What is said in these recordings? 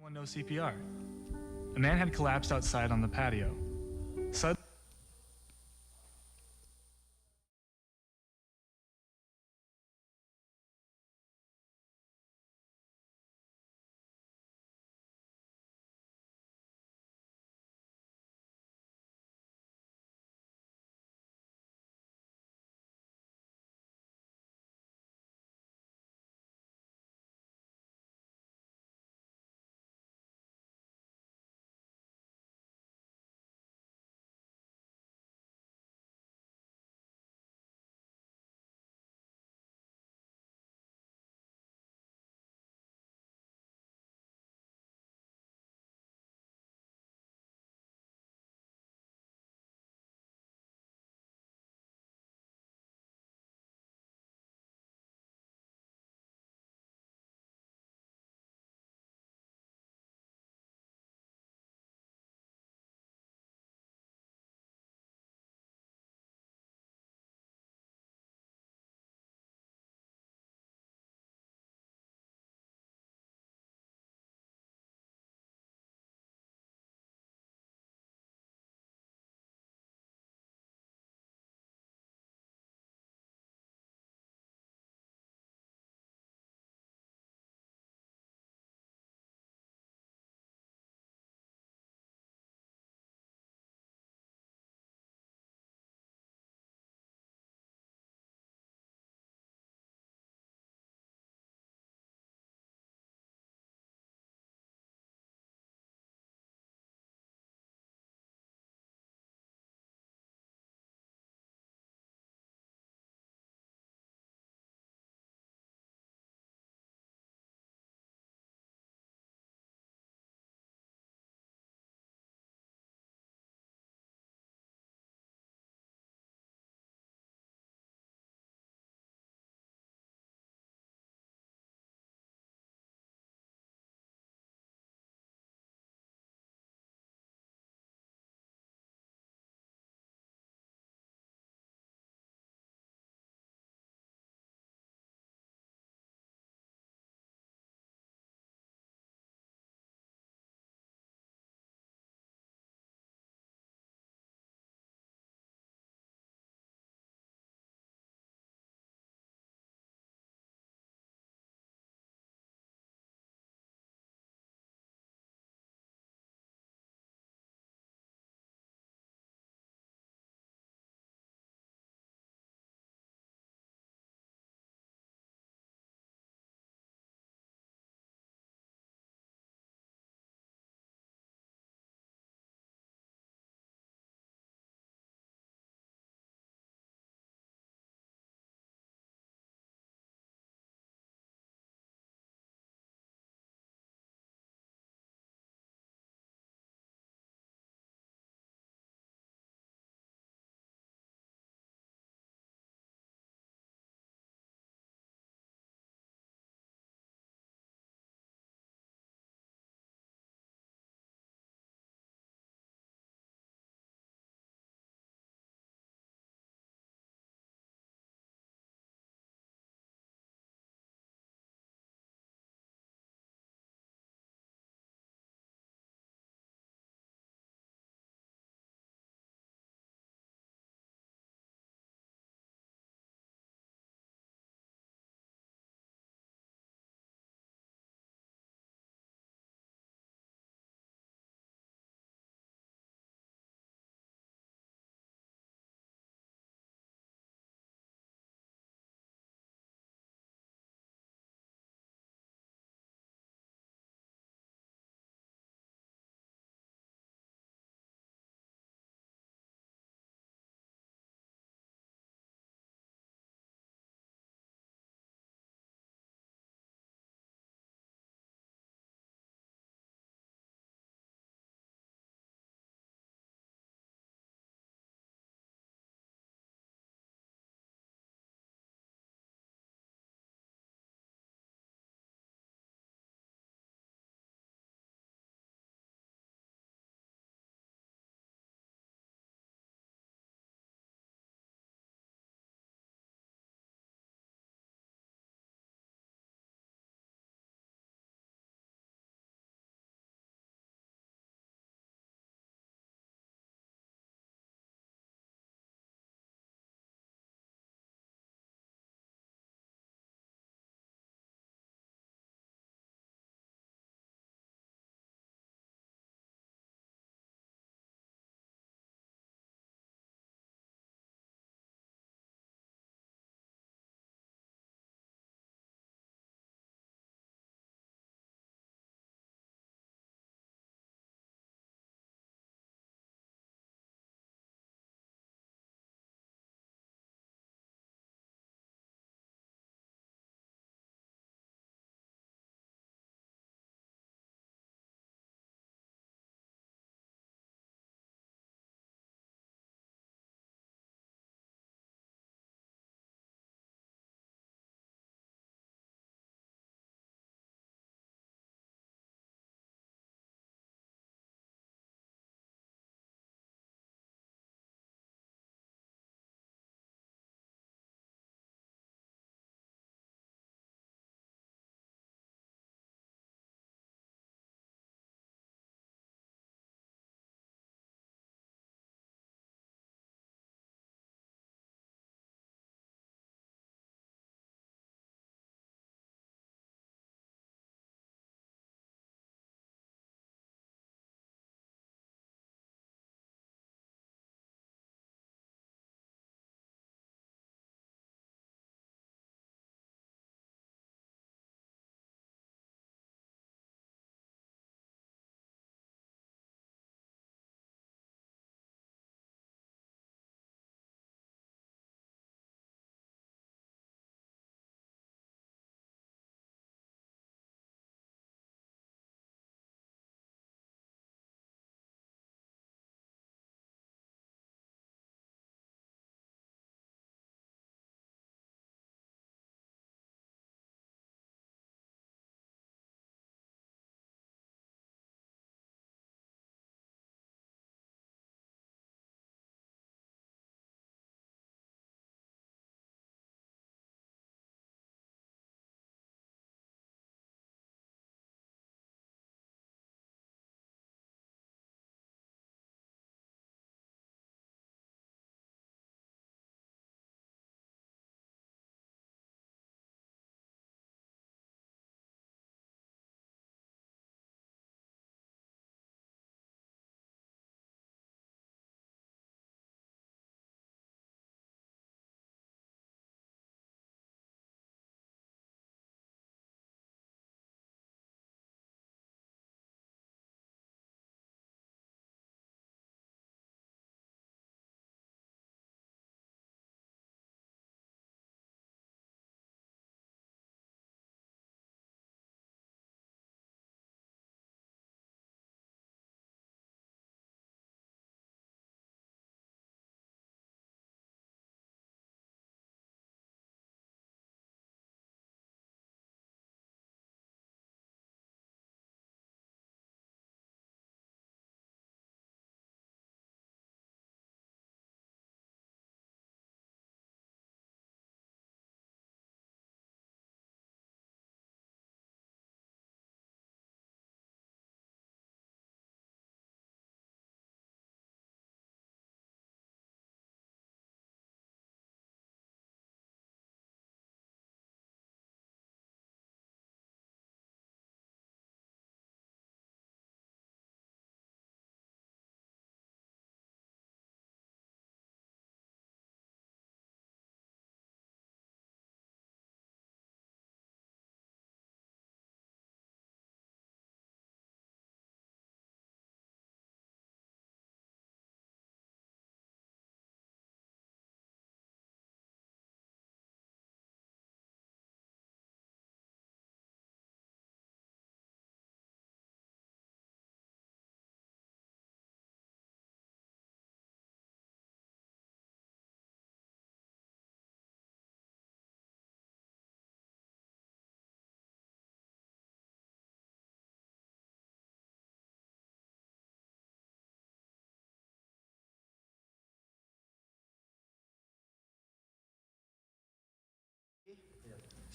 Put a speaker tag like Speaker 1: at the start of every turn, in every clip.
Speaker 1: Everyone knows CPR. A man had collapsed outside on the patio. Suddenly,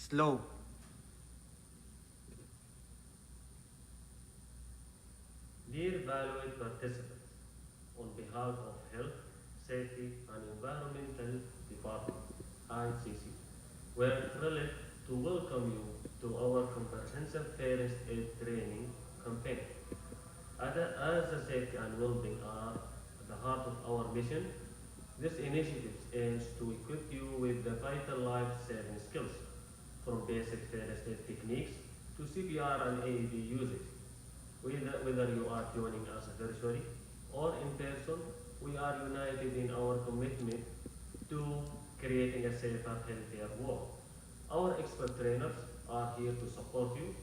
Speaker 2: Slow.
Speaker 3: Dear valued participants, on behalf of Health, Safety and Environmental Department, ICC, we are thrilled to welcome you to our comprehensive first aid training campaign. As the safety and well-being are at the heart of our mission, this initiative aims to equip you with the vital life-saving skills, from basic first aid techniques to CPR and AED usage. Whether you are joining us virtually or in person, we are united in our commitment to creating a safer, healthier world. Our expert trainers are here to support you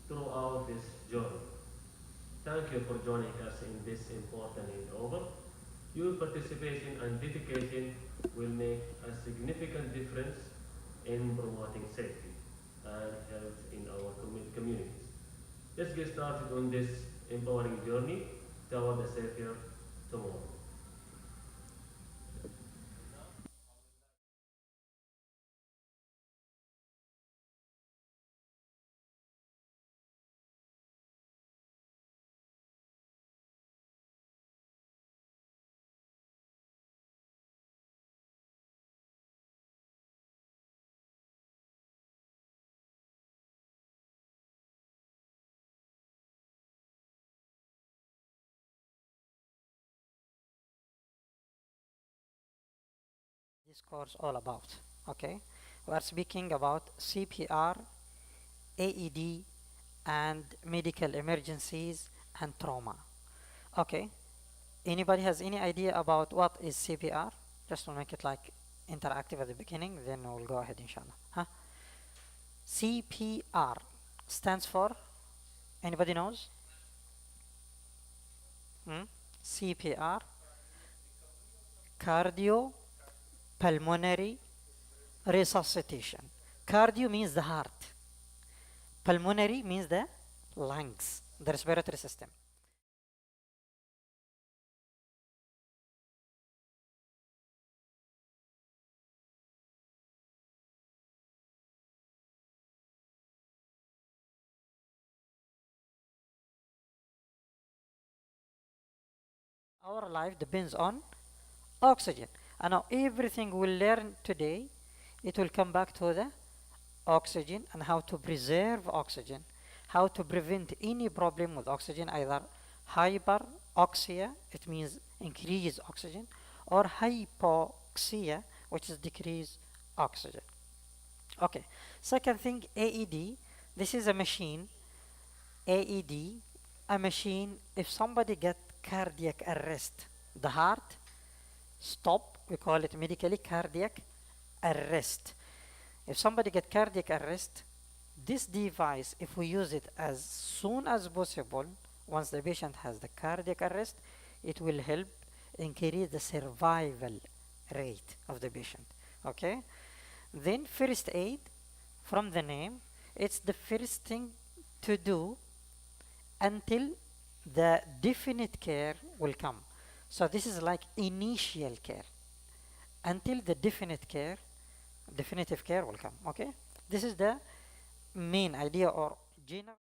Speaker 3: throughout this journey. Thank you for joining us in this important endeavor. Your participation and dedication will make a significant difference in promoting safety and health in our communities. Let's get started on this empowering journey toward a safer tomorrow.
Speaker 4: This course all about. Okay, we are speaking about CPR, AED, and medical emergencies and trauma. Okay, anybody has any idea about what is CPR? Just to make it like interactive at the beginning, then we'll go ahead inshallah. Huh? CPR stands for, anybody knows? Hmm? CPR, cardio pulmonary resuscitation. Cardio means the heart. Pulmonary means the lungs, the respiratory system. Our life depends on oxygen. And now everything we'll learn today, it will come back to the oxygen and how to preserve oxygen, how to prevent any problem with oxygen, either hyperoxia, it means increase oxygen, or hypoxia, which is decrease oxygen. Okay, second thing, AED. This is a machine, AED, a machine. If somebody get cardiac arrest, the heart stop, we call it medically cardiac arrest. If somebody get cardiac arrest, this device, if we use it as soon as possible, once the patient has the cardiac arrest, it will help increase the survival rate of the patient. Okay, then first aid, from the name, it's the first thing to do until the definite care will come. So this is like initial care until the definitive care will come. Okay, this is the main idea or general.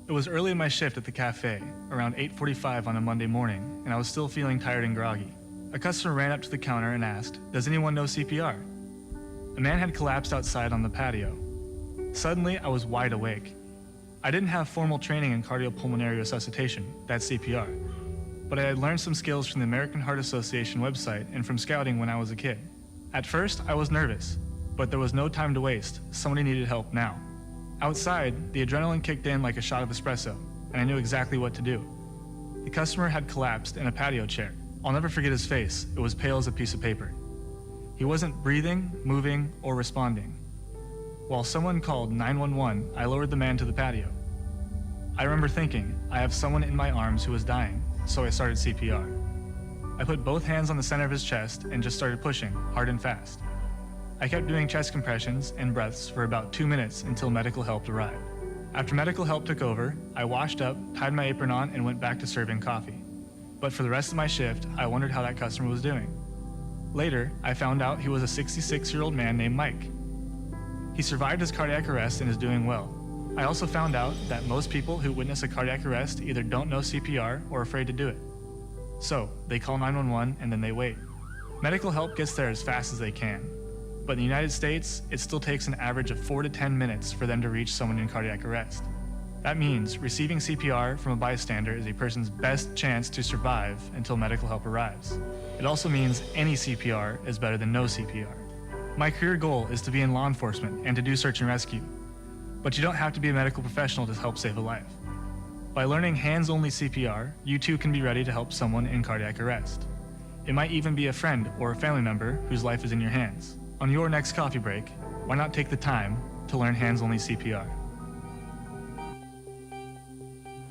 Speaker 1: It was early in my shift at the cafe, around 8:45 on a Monday morning, and I was still feeling tired and groggy. A customer ran up to the counter and asked, "Does anyone know CPR?" A man had collapsed outside on the patio. Suddenly, I was wide awake. I didn't have formal training in cardiopulmonary resuscitation, that's CPR, but I had learned some skills from the American Heart Association website and from scouting when I was a kid. At first, I was nervous, but there was no time to waste. Somebody needed help now. Outside, the adrenaline kicked in like a shot of espresso, and I knew exactly what to do. The customer had collapsed in a patio chair. I'll never forget his face. It was pale as a piece of paper. He wasn't breathing, moving, or responding. While someone called 911, I lowered the man to the patio. I remember thinking, I have someone in my arms who is dying, so I started CPR. I put both hands on the center of his chest and just started pushing, hard and fast. I kept doing chest compressions and breaths for about 2 minutes until medical help arrived. After medical help took over, I washed up, tied my apron on, and went back to serving coffee. But for the rest of my shift, I wondered how that customer was doing. Later, I found out he was a 66-year-old man named Mike. He survived his cardiac arrest and is doing well. I also found out that most people who witness a cardiac arrest either don't know CPR or are afraid to do it. So, they call 911 and then they wait. Medical help gets there as fast as they can. But in the United States, it still takes an average of 4 to 10 minutes for them to reach someone in cardiac arrest. That means receiving CPR from a bystander is a person's best chance to survive until medical help arrives. It also means any CPR is better than no CPR. My career goal is to be in law enforcement and to do search and rescue. But you don't have to be a medical professional to help save a life. By learning hands-only CPR, you too can be ready to help someone in cardiac arrest. It might even be a friend or a family member whose life is in your hands. On your next coffee break, why not take the time to learn hands-only CPR?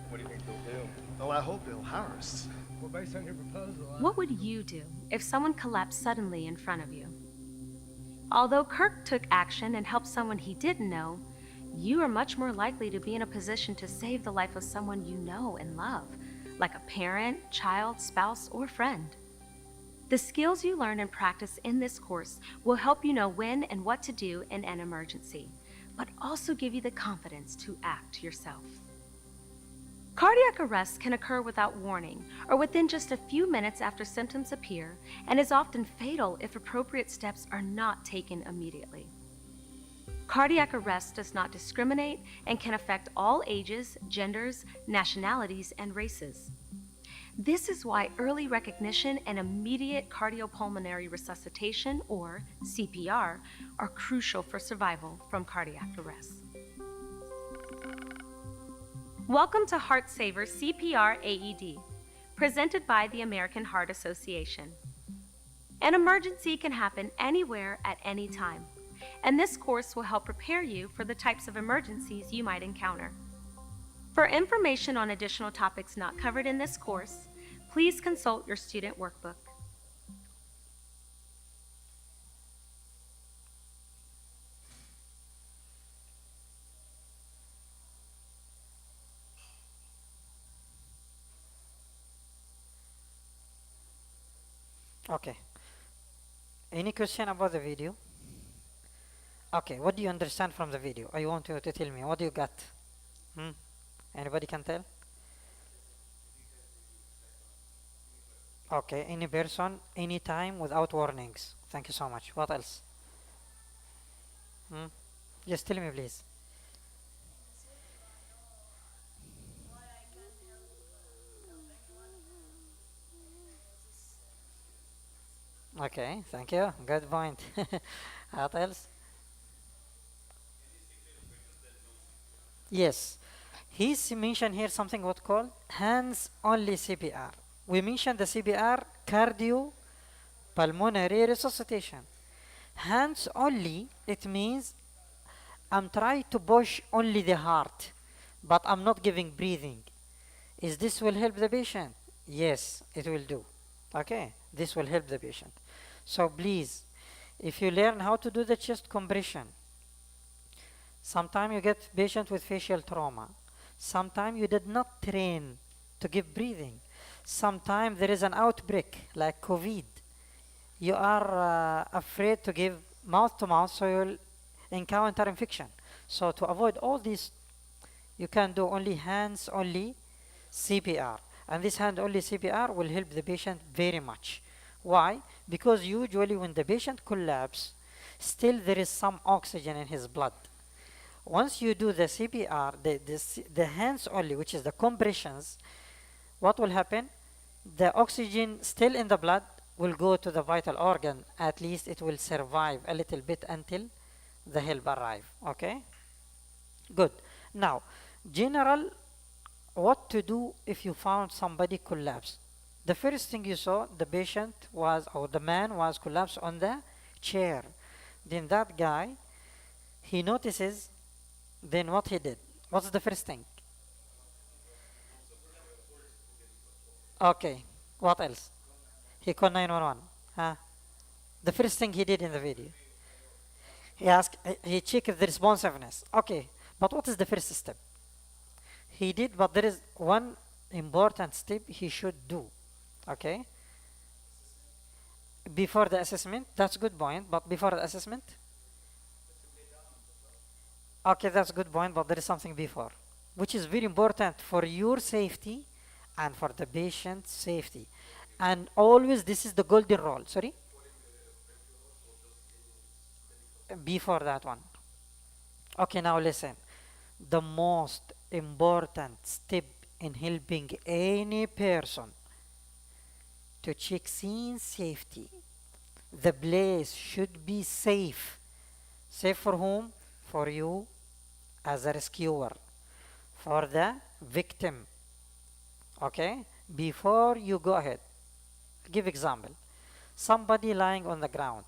Speaker 2: What do you think they'll do? Well, I hope they'll harass.
Speaker 5: Well, based on your proposal,
Speaker 6: What would you do if someone collapsed suddenly in front of you? Although Kirk took action and helped someone he didn't know, you are much more likely to be in a position to save the life of someone you know and love, like a parent, child, spouse, or friend. The skills you learn and practice in this course will help you know when and what to do in an emergency, but also give you the confidence to act yourself. Cardiac arrest can occur without warning or within just a few minutes after symptoms appear and is often fatal if appropriate steps are not taken immediately. Cardiac arrest does not discriminate and can affect all ages, genders, nationalities, and races. This is why early recognition and immediate cardiopulmonary resuscitation, or CPR, are crucial for survival from cardiac arrest. Welcome to HeartSaver CPR AED, presented by the American Heart Association. An emergency can happen anywhere at any time, and this course will help prepare you for the types of emergencies you might encounter. For information on additional topics not covered in this course, please consult your student workbook.
Speaker 4: Okay. Any question about the video? Okay, what do you understand from the video? I want you to tell me. What do you got? Anybody can tell? Okay, any person, anytime, without warnings. Thank you so much. What else? Just tell me, please. Okay, thank you. Good point. What else? Yes. He's mentioned here something what called hands-only CPR. We mentioned the CPR, cardio pulmonary resuscitation. Hands only, it means I'm trying to push only the heart, but I'm not giving breathing. Is this will help the patient? Yes, it will do. Okay, this will help the patient. So please, if you learn how to do the chest compression, sometimes you get patient with facial trauma. Sometimes you did not train to give breathing. Sometimes there is an outbreak like COVID. You are afraid to give mouth to mouth, so you'll encounter infection. So to avoid all this, you can do only hands only CPR. And this hand only CPR will help the patient very much. Why? Because usually when the patient collapses, still there is some oxygen in his blood. Once you do the CPR, the hands only, which is the compressions, what will happen? The oxygen still in the blood will go to the vital organ. At least it will survive a little bit until the help arrive. Okay? Good. Now, general, what to do if you found somebody collapsed? The first thing you saw, the patient was, or the man was collapsed on the chair. Then that guy, he notices, then what he did. What's the first thing? Okay, what else? He called 911. Huh? The first thing he did in the video. He asked, he checked the responsiveness. Okay, but what is the first step? He did, but there is one important step he should do. Okay? Before the assessment, that's good point, but before the assessment? Okay, that's good point, but there is something before, which is very important for your safety and for the patient's safety. And always this is the golden rule. Sorry? Before that one. Okay, now listen. The most important step in helping any person to check scene safety, the place should be safe. Safe for whom? For you as a rescuer, for the victim. Okay? Before you go ahead, give example. Somebody lying on the ground.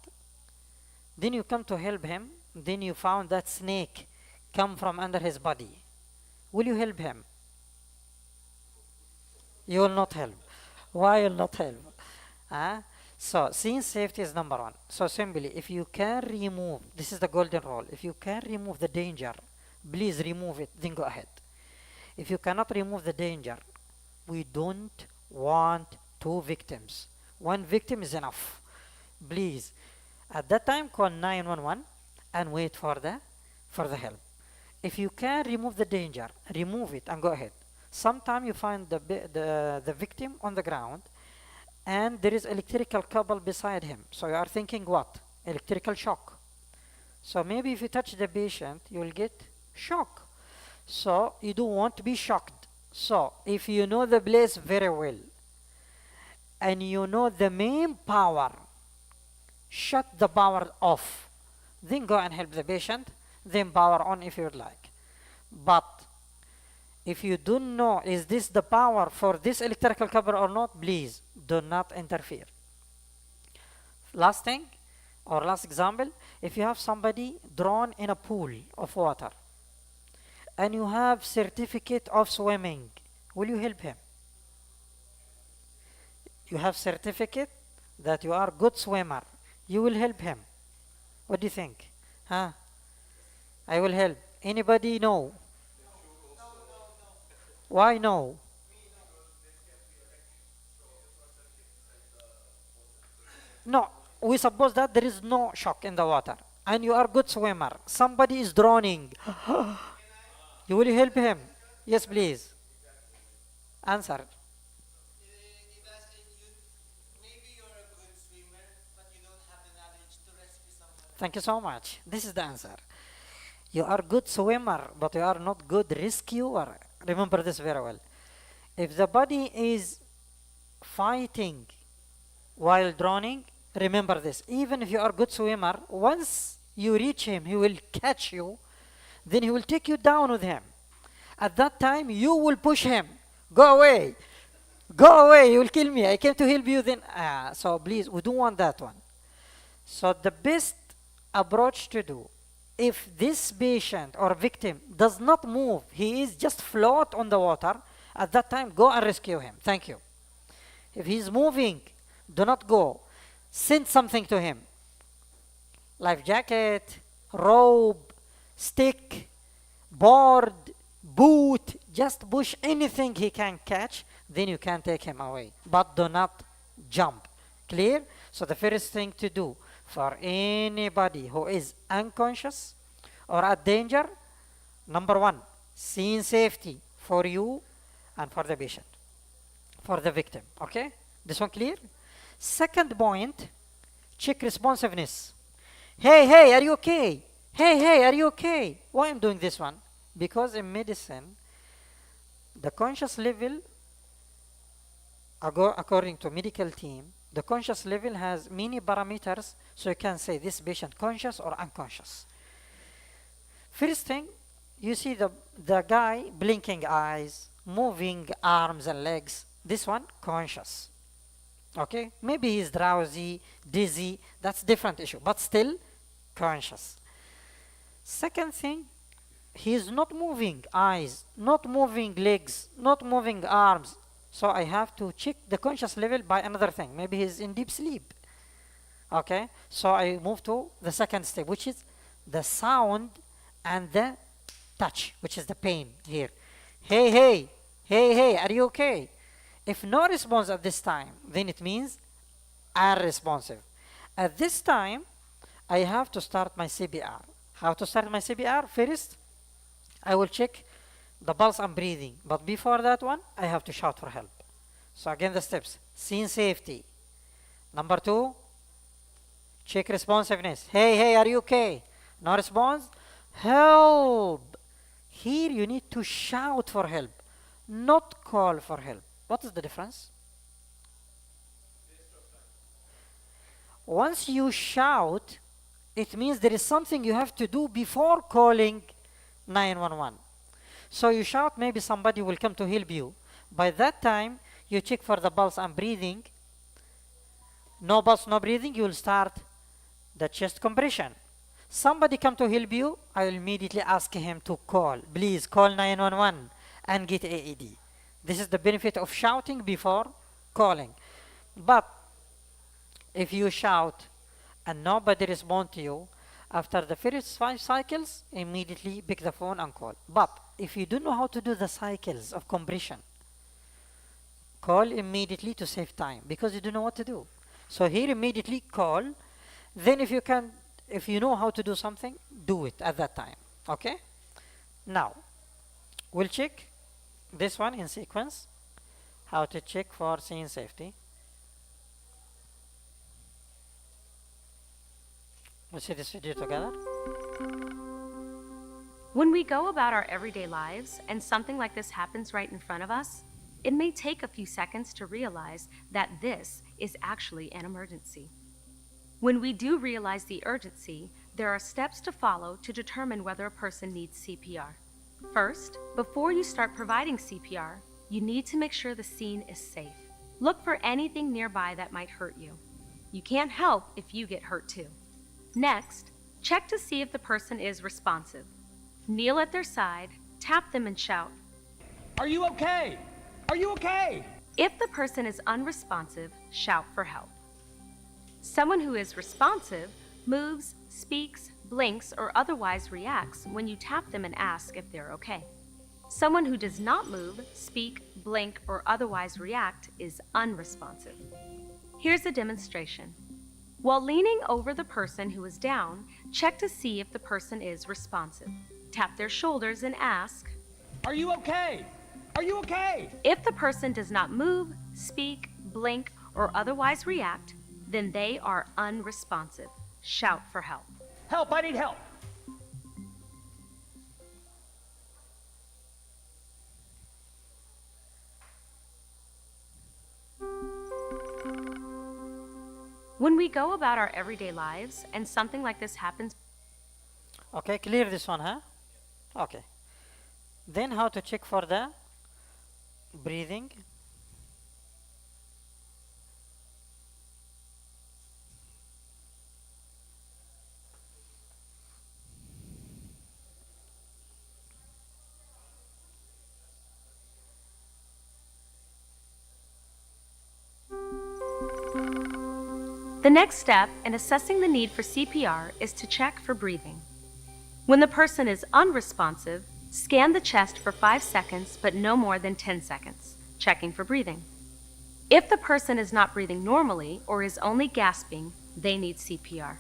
Speaker 4: Then you come to help him. Then you found that snake come from under his body. Will you help him? You will not help. Why will not help? So scene safety is number one. So simply, if you can remove, this is the golden rule. If you can remove the danger, please remove it. Then go ahead. If you cannot remove the danger, we don't want two victims. One victim is enough. Please, at that time, call 911 and wait for the help. If you can remove the danger, remove it and go ahead. Sometime you find the victim on the ground and there is electrical cable beside him. So you are thinking what? Electrical shock. So maybe if you touch the patient, you will get shock. So you don't want to be shocked. So if you know the place very well and you know the main power, shut the power off. Then go and help the patient. Then power on if you would like. But if you don't know, is this the power for this electrical cable or not, please do not interfere. Last thing, or last example, if you have somebody drawn in a pool of water and you have certificate of swimming, will you help him? You have certificate that you are good swimmer. You will help him. What do you think? Huh? I will help. Anybody know? Why no? No, we suppose that there is no shock in the water and you are good swimmer. Somebody is drowning. You will help him? Yes, please. Answer. Thank you so much. This is the answer. You are good swimmer, but you are not good rescuer. Remember this very well. If the body is fighting while drowning, remember this. Even if you are good swimmer, once you reach him, he will catch you. Then he will take you down with him. At that time, you will push him. Go away. Go away. You will kill me. I came to help you then. So please, we don't want that one. So the best approach to do, if this patient or victim does not move, he is just float on the water, at that time, go and rescue him. Thank you. If he is moving, do not go. Send something to him. Life jacket, rope, stick, board, boot, just push anything he can catch, then you can take him away. But do not jump. Clear? So the first thing to do for anybody who is unconscious or at danger, number one, scene safety for you and for the patient, for the victim. Okay? This one clear? Second point, check responsiveness. Hey, are you okay? Hey, are you okay? Why I'm doing this one? Because in medicine, the conscious level, according to medical team, the conscious level has many parameters, so you can say this patient conscious or unconscious. First thing, you see the guy blinking eyes, moving arms and legs. This one, conscious. Okay, maybe he's drowsy, dizzy, that's different issue, but still conscious. Second thing, he is not moving eyes, not moving legs, not moving arms. So I have to check the conscious level by another thing. Maybe he's in deep sleep. Okay, so I move to the second step, which is the sound and the touch, which is the pain here. Hey, hey, hey, hey, are you okay? If no response at this time, then it means unresponsive. At this time, I have to start my CPR. How to start my CPR? First, I will check the pulse and breathing. But before that one, I have to shout for help. So again, the steps. Scene safety. Number 2, check responsiveness. Hey, hey, are you okay? No response? Help! Here you need to shout for help, not call for help. What is the difference? Once you shout, it means there is something you have to do before calling 911. So you shout, maybe somebody will come to help you. By that time, you check for the pulse and breathing. No pulse, no breathing, you will start the chest compression. Somebody come to help you, I will immediately ask him to call. Please call 911 and get AED. This is the benefit of shouting before calling. But if you shout and nobody respond to you, after the first 5 cycles, immediately pick the phone and call. But if you don't know how to do the cycles of compression, call immediately to save time because you don't know what to do. So here immediately call. Then if you know how to do something, do it at that time. Okay? Now, we'll check this one in sequence. How to check for scene safety. We'll see this video together.
Speaker 6: When we go about our everyday lives and something like this happens right in front of us, it may take a few seconds to realize that this is actually an emergency. When we do realize the urgency, there are steps to follow to determine whether a person needs CPR. First, before you start providing CPR, you need to make sure the scene is safe. Look for anything nearby that might hurt you. You can't help if you get hurt too. Next, check to see if the person is responsive. Kneel at their side, tap them and shout,
Speaker 5: Are you okay? Are you okay?
Speaker 6: If the person is unresponsive, shout for help. Someone who is responsive moves, speaks, blinks, or otherwise reacts when you tap them and ask if they're okay. Someone who does not move, speak, blink, or otherwise react is unresponsive. Here's a demonstration. While leaning over the person who is down, check to see if the person is responsive. Tap their shoulders and ask,
Speaker 5: Are you okay? Are you okay?
Speaker 6: If the person does not move, speak, blink, or otherwise react, then they are unresponsive. Shout for help.
Speaker 5: Help, I need help.
Speaker 6: When we go about our everyday lives and something like this happens,
Speaker 4: Okay, clear this one, huh? Okay. Then how to check for the breathing.
Speaker 6: the next step in assessing the need for CPR is to check for breathing. When the person is unresponsive, scan the chest for 5 seconds, but no more than 10 seconds, checking for breathing. If the person is not breathing normally or is only gasping, they need CPR.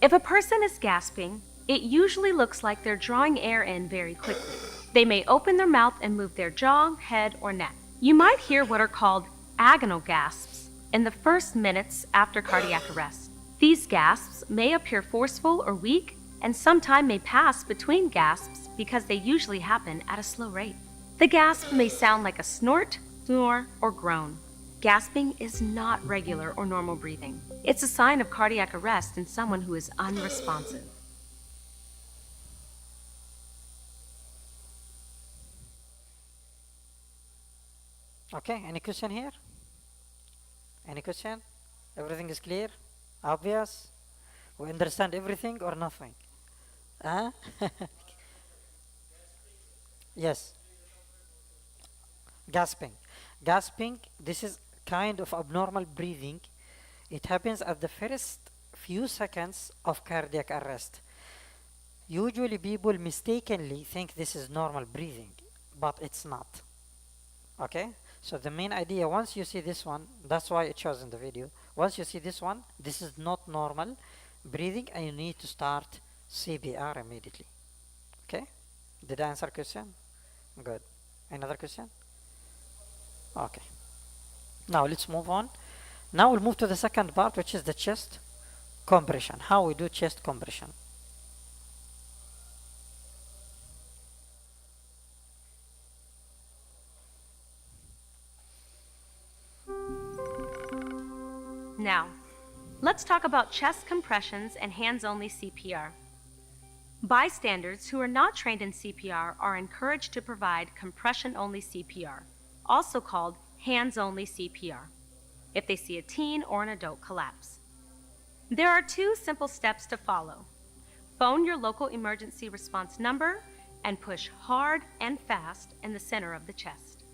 Speaker 6: If a person is gasping, it usually looks like they're drawing air in very quickly. They may open their mouth and move their jaw, head, or neck. You might hear what are called agonal gasps in the first minutes after cardiac arrest. These gasps may appear forceful or weak, and some time may pass between gasps because they usually happen at a slow rate. The gasp may sound like a snort, snore, or groan. Gasping is not regular or normal breathing. It's a sign of cardiac arrest in someone who is unresponsive.
Speaker 4: Okay, any question here? Any question? Everything is clear? Obvious? We understand everything or nothing? Huh? Yes. Gasping. Gasping, this is kind of abnormal breathing. It happens at the first few seconds of cardiac arrest. Usually people mistakenly think this is normal breathing, but it's not. Okay? So the main idea, once you see this one, that's why it shows in the video. Once you see this one, this is not normal breathing and you need to start CPR immediately. Okay? Did I answer question? Good. Another question? Okay. Now let's move on. Now we'll move to the second part, which is the chest compression. How we do chest compression.
Speaker 6: Now, let's talk about chest compressions and hands-only CPR. Bystanders who are not trained in CPR are encouraged to provide compression-only CPR, also called hands-only CPR, if they see a teen or an adult collapse. There are 2 simple steps to follow. Phone your local emergency response number and push hard and fast in the center of the chest.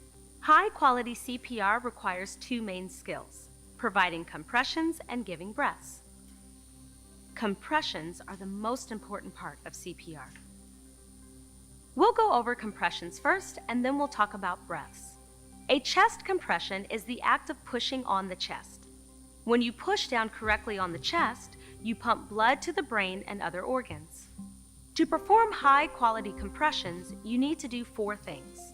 Speaker 6: High-quality CPR requires 2 main skills: providing compressions and giving breaths. Compressions are the most important part of CPR. We'll go over compressions first, and then we'll talk about breaths. A chest compression is the act of pushing on the chest. When you push down correctly on the chest, you pump blood to the brain and other organs. To perform high-quality compressions, you need to do 4 things: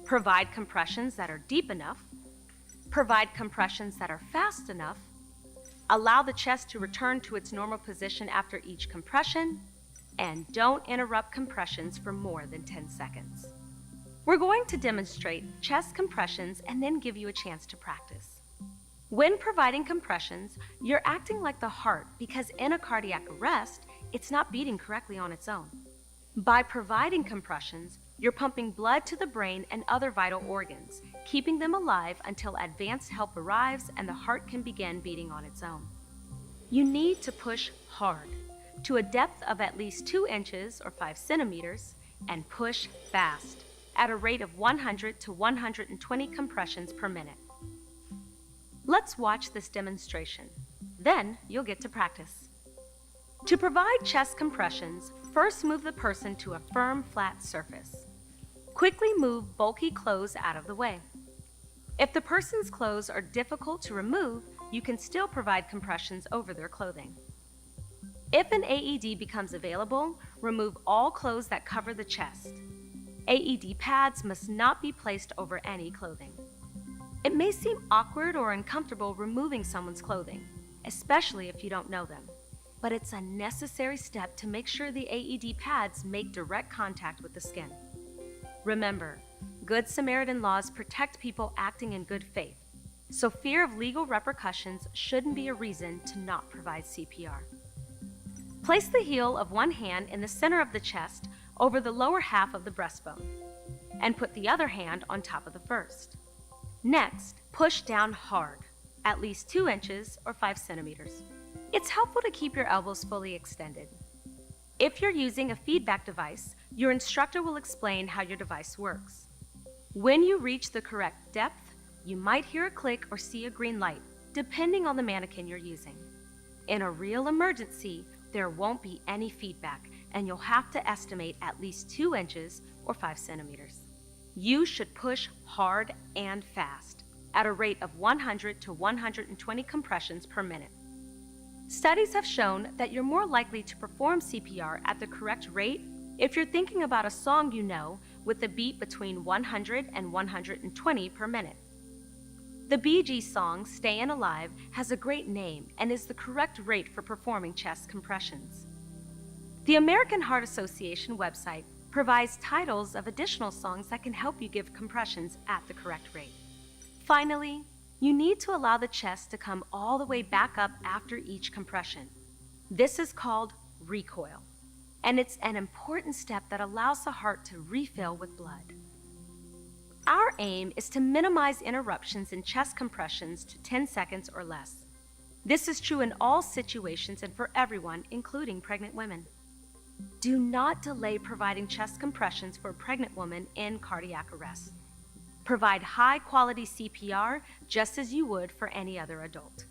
Speaker 6: provide compressions that are deep enough, provide compressions that are fast enough, allow the chest to return to its normal position after each compression, and don't interrupt compressions for more than 10 seconds. We're going to demonstrate chest compressions and then give you a chance to practice. When providing compressions, you're acting like the heart because in a cardiac arrest, it's not beating correctly on its own. By providing compressions, you're pumping blood to the brain and other vital organs, keeping them alive until advanced help arrives and the heart can begin beating on its own. You need to push hard, to a depth of at least 2 inches or 5 centimeters, and push fast, at a rate of 100 to 120 compressions per minute. Let's watch this demonstration. Then you'll get to practice. To provide chest compressions, first move the person to a firm, flat surface. Quickly move bulky clothes out of the way. If the person's clothes are difficult to remove, you can still provide compressions over their clothing. If an AED becomes available, remove all clothes that cover the chest. AED pads must not be placed over any clothing. It may seem awkward or uncomfortable removing someone's clothing, especially if you don't know them, but it's a necessary step to make sure the AED pads make direct contact with the skin. Remember, Good Samaritan laws protect people acting in good faith, so fear of legal repercussions shouldn't be a reason to not provide CPR. Place the heel of one hand in the center of the chest over the lower half of the breastbone, and put the other hand on top of the first. Next, push down hard, at least 2 inches or 5 centimeters. It's helpful to keep your elbows fully extended. If you're using a feedback device, your instructor will explain how your device works. When you reach the correct depth, you might hear a click or see a green light, depending on the mannequin you're using. In a real emergency, there won't be any feedback, and you'll have to estimate at least 2 inches or 5 centimeters. You should push hard and fast, at a rate of 100 to 120 compressions per minute. Studies have shown that you're more likely to perform CPR at the correct rate if you're thinking about a song you know with a beat between 100 and 120 per minute. The Bee Gees song, Stayin' Alive, has a great name and is the correct rate for performing chest compressions. The American Heart Association website provides titles of additional songs that can help you give compressions at the correct rate. Finally, you need to allow the chest to come all the way back up after each compression. This is called recoil, and it's an important step that allows the heart to refill with blood. Our aim is to minimize interruptions in chest compressions to 10 seconds or less. This is true in all situations and for everyone, including pregnant women. Do not delay providing chest compressions for a pregnant woman in cardiac arrest. Provide high-quality CPR just as you would for any other adult.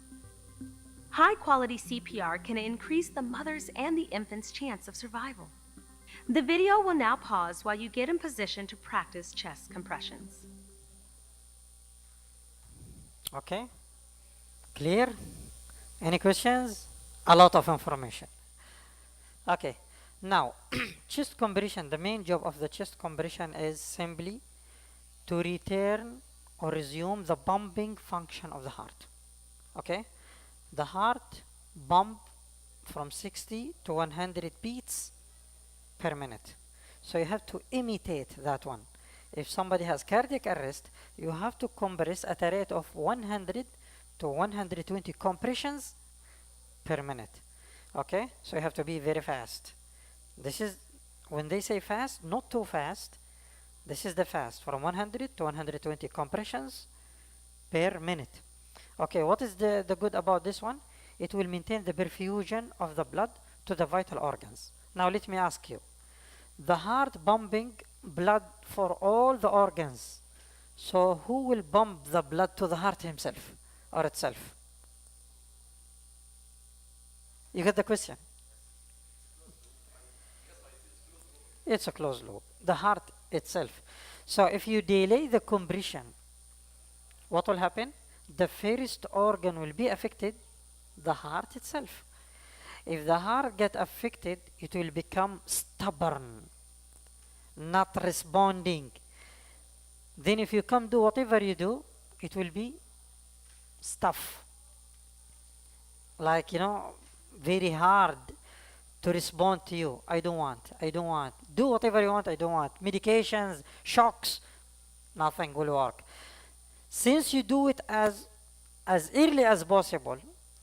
Speaker 6: High-quality CPR can increase the mother's and the infant's chance of survival. The video will now pause while you get in position to practice chest compressions.
Speaker 4: Okay, clear? Any questions? A lot of information. Okay, now chest compression, the main job of the chest compression is simply to return or resume the pumping function of the heart. Okay, the heart pump from 60 to 100 beats per minute. So you have to imitate that one. If somebody has cardiac arrest, you have to compress at a rate of 100 to 120 compressions per minute. Okay, so you have to be very fast. This is, when they say fast, not too fast. This is the fast, from 100 to 120 compressions per minute. Okay, what is the good about this one? It will maintain the perfusion of the blood to the vital organs. Now let me ask you, the heart pumping blood for all the organs. So who will pump the blood to the heart himself or itself? You get the question? It's a closed loop. The heart itself. So if you delay the compression, what will happen? The first organ will be affected, the heart itself. If the heart get affected, it will become stubborn, not responding. Then if you come do whatever you do, it will be stuff. Like, very hard to respond to you. I don't want. Do whatever you want, I don't want. Medications, shocks, nothing will work. Since you do it as early as possible,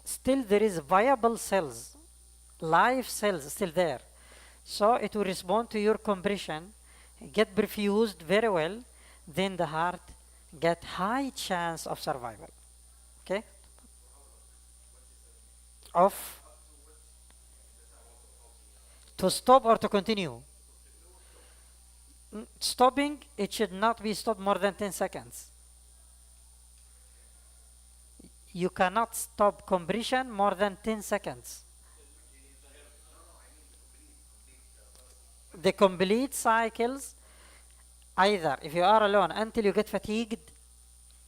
Speaker 4: still there is viable cells, live cells still there. So it will respond to your compression, get perfused very well, then the heart get high chance of survival. Okay? To stop or to continue? Stopping, it should not be stopped more than 10 seconds. You cannot stop compression more than 10 seconds. The complete cycles, either if you are alone until you get fatigued,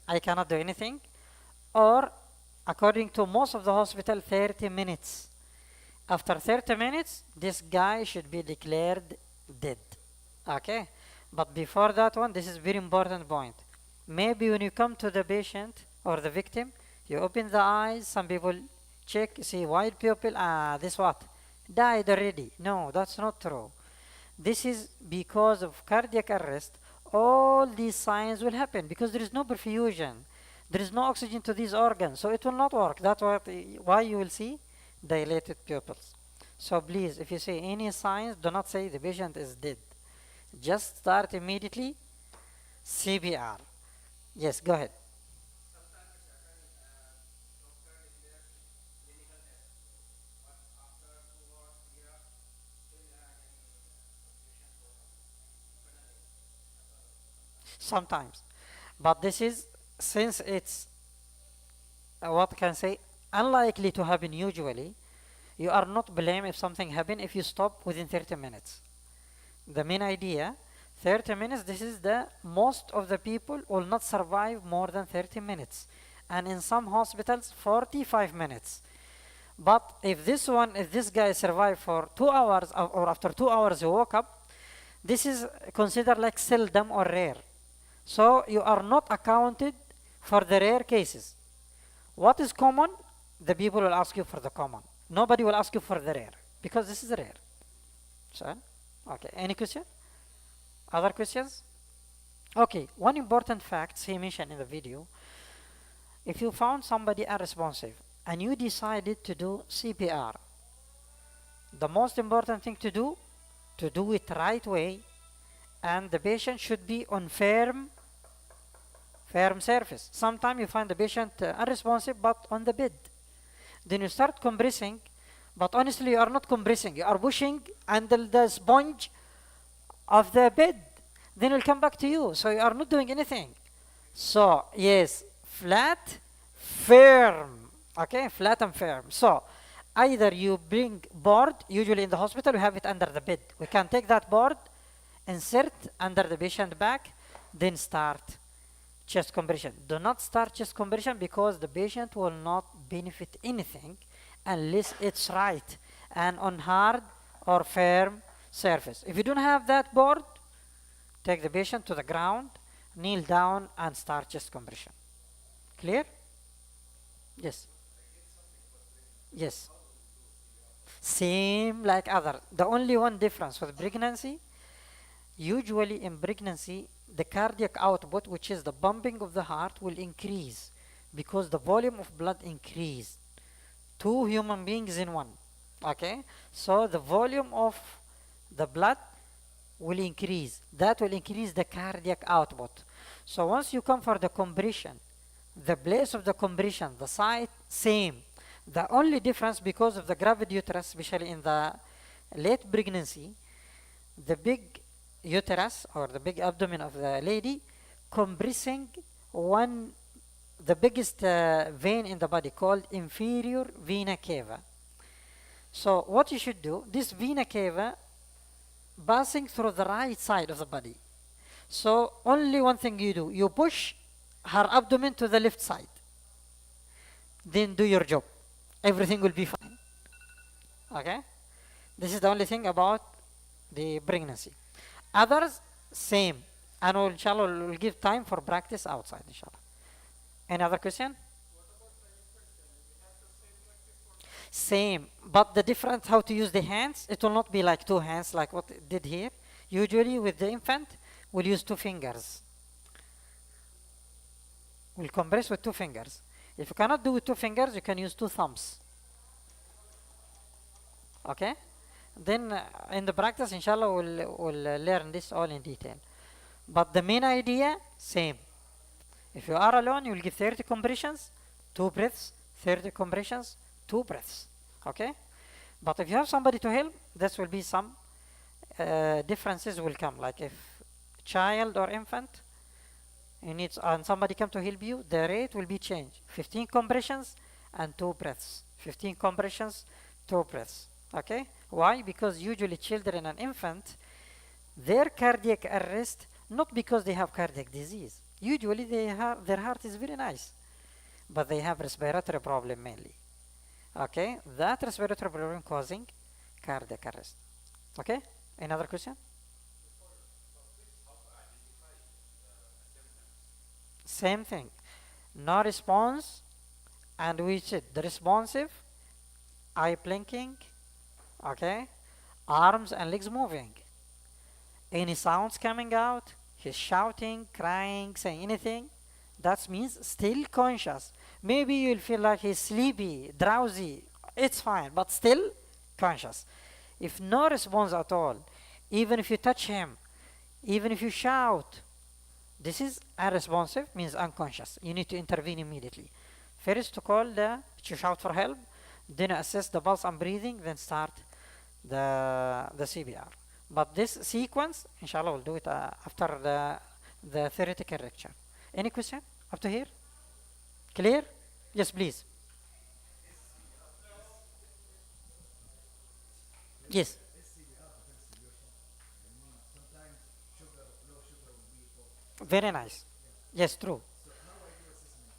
Speaker 4: I cannot do anything, or according to most of the hospital, 30 minutes. After 30 minutes, this guy should be declared dead. Okay? But before that one, this is very important point. Maybe when you come to the patient or the victim, you open the eyes, some people check, see wide pupil, this what? Died already. No, that's not true. This is because of cardiac arrest, all these signs will happen because there is no perfusion. There is no oxygen to these organs, so it will not work. That's why you will see dilated pupils. So please, if you see any signs, do not say the patient is dead. Just start immediately CPR. Yes, go ahead. Sometimes, but this is, since it's what can I say, unlikely to happen usually, you are not blamed if something happen if you stop within 30 minutes. The main idea, 30 minutes, this is the most of the people will not survive more than 30 minutes, and in some hospitals 45 minutes. But if this guy survived for 2 hours or after 2 hours he woke up, this is considered like seldom or rare. So you are not accounted for the rare cases. What is common? The people will ask you for the common. Nobody will ask you for the rare because this is rare. So, okay, any question? Other questions? Okay, one important fact he mentioned in the video, if you found somebody unresponsive and you decided to do CPR, the most important thing to do it right way, and the patient should be on firm firm surface. Sometimes you find the patient unresponsive but on the bed. Then you start compressing, but honestly you are not compressing, you are pushing under the sponge of the bed. Then it will come back to you, so you are not doing anything. So yes, flat, firm, okay, flat and firm. So either you bring board, usually in the hospital we have it under the bed. We can take that board, insert under the patient back, then start chest compression. Do not start chest compression because the patient will not benefit anything unless it's right and on hard or firm surface. If you don't have that board, take the patient to the ground, kneel down and start chest compression. Clear? Yes. Yes. Same like other. The only one difference with pregnancy, usually in pregnancy, the cardiac output, which is the pumping of the heart, will increase because the volume of blood increased. Two human beings in one. Okay? So the volume of the blood will increase. That will increase the cardiac output. So once you come for the compression, the place of the compression, the site, same. The only difference, because of the gravid uterus, especially in the late pregnancy, the big uterus or the big abdomen of the lady compressing the biggest vein in the body called inferior vena cava. So what you should do, this vena cava passing through the right side of the body. So only one thing you do, you push her abdomen to the left side. Then do your job. Everything will be fine. Okay? This is the only thing about the pregnancy. Others, same. And we'll, inshallah, we'll give time for practice outside, inshallah. Any other question? Same, but the difference how to use the hands, it will not be like two hands like what it did here. Usually with the infant, we'll use 2 fingers. We'll compress with 2 fingers. If you cannot do with 2 fingers, you can use 2 thumbs. Okay? Then in the practice, inshallah, we'll learn this all in detail. But the main idea, same. If you are alone, you will give 30 compressions, 2 breaths, 30 compressions, 2 breaths. Okay? But if you have somebody to help, this will be some differences will come. Like if child or infant, you need and somebody come to help you, the rate will be changed. 15 compressions and 2 breaths. 15 compressions, 2 breaths. Okay? Why? Because usually children and infant, their cardiac arrest, not because they have cardiac disease. Usually their heart is very nice, but they have respiratory problem mainly. Okay? That respiratory problem causing cardiac arrest. Okay? Another question? Same thing. No response, and we said the responsive, eye blinking, okay, arms and legs moving. Any sounds coming out, he's shouting, crying, saying anything, that means still conscious. Maybe you'll feel like he's sleepy, drowsy, it's fine, but still conscious. If no response at all, even if you touch him, even if you shout, this is unresponsive, means unconscious. You need to intervene immediately. First to shout for help, then assess the pulse and breathing, then start the CPR. But this sequence, inshallah, we'll do it after the theoretical lecture. Any question up to here? Clear? Yes, please. Yes. Very nice. Yes, true.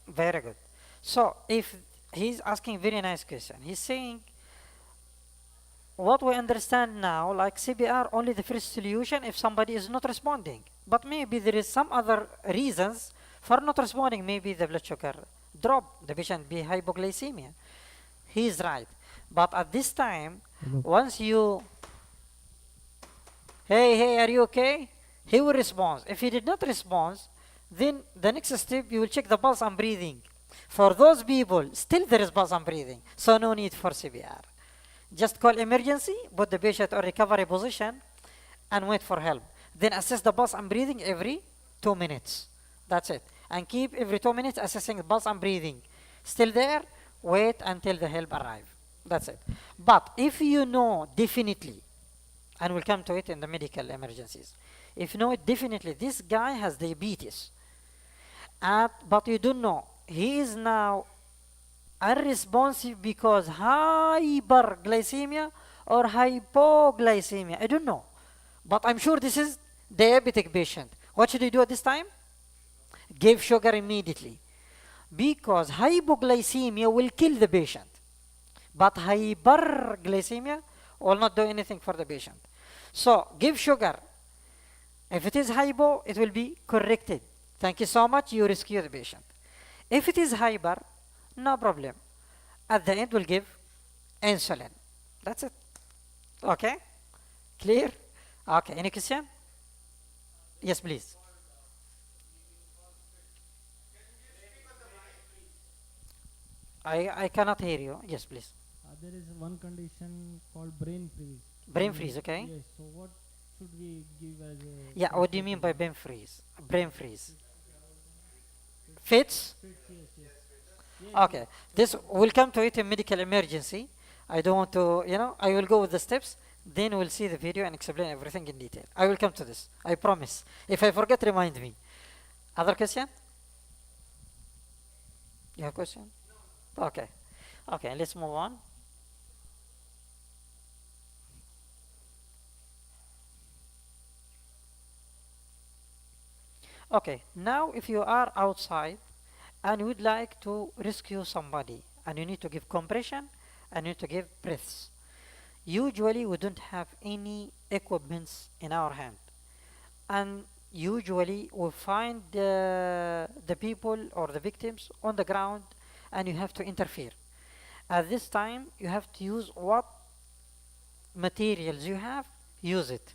Speaker 4: Very good. So if he's asking very nice question, he's saying what we understand now, like CPR, only the first solution if somebody is not responding. But maybe there is some other reasons for not responding. Maybe the blood sugar drop, the patient be hypoglycemia. He is right. But at this time, once you, hey, are you okay? He will respond. If he did not respond, then the next step, you will check the pulse and breathing. For those people, still there is pulse and breathing, so no need for CPR. Just call emergency, put the patient on recovery position, and wait for help. Then assess the pulse and breathing every 2 minutes. That's it. and keep every 2 minutes assessing the pulse and breathing. Still there, wait until the help arrive. That's it. But if you know definitely, and we'll come to it in the medical emergencies, if you know it definitely, this guy has diabetes, but you don't know, he is now unresponsive because hyperglycemia or hypoglycemia, I don't know, but I'm sure this is diabetic patient. What should you do at this time? Give sugar immediately, because hypoglycemia will kill the patient, but hyperglycemia will not do anything for the patient. So give sugar. If it is hypo, it will be corrected. Thank you so much, you rescue the patient. If it is hyper, no problem. At the end, we'll give insulin. That's it. Okay? Clear? Okay, any question? Yes, please. I cannot hear you. Yes, please.
Speaker 7: There is one condition called brain freeze.
Speaker 4: Brain freeze, okay?
Speaker 7: Yes. So what should we give as a?
Speaker 4: Yeah, what do you mean by brain freeze? Brain freeze. Fits? Okay, this will come to it in medical emergency. I don't want to, I will go with the steps, then we'll see the video and explain everything in detail. I will come to this, I promise. If I forget, remind me. Other question? You have question? Okay. Okay, let's move on. Okay, now if you are outside and you would like to rescue somebody and you need to give compression and you need to give breaths. Usually we don't have any equipments in our hand, and usually we find the people or the victims on the ground and you have to interfere. At this time you have to use what materials you have, use it.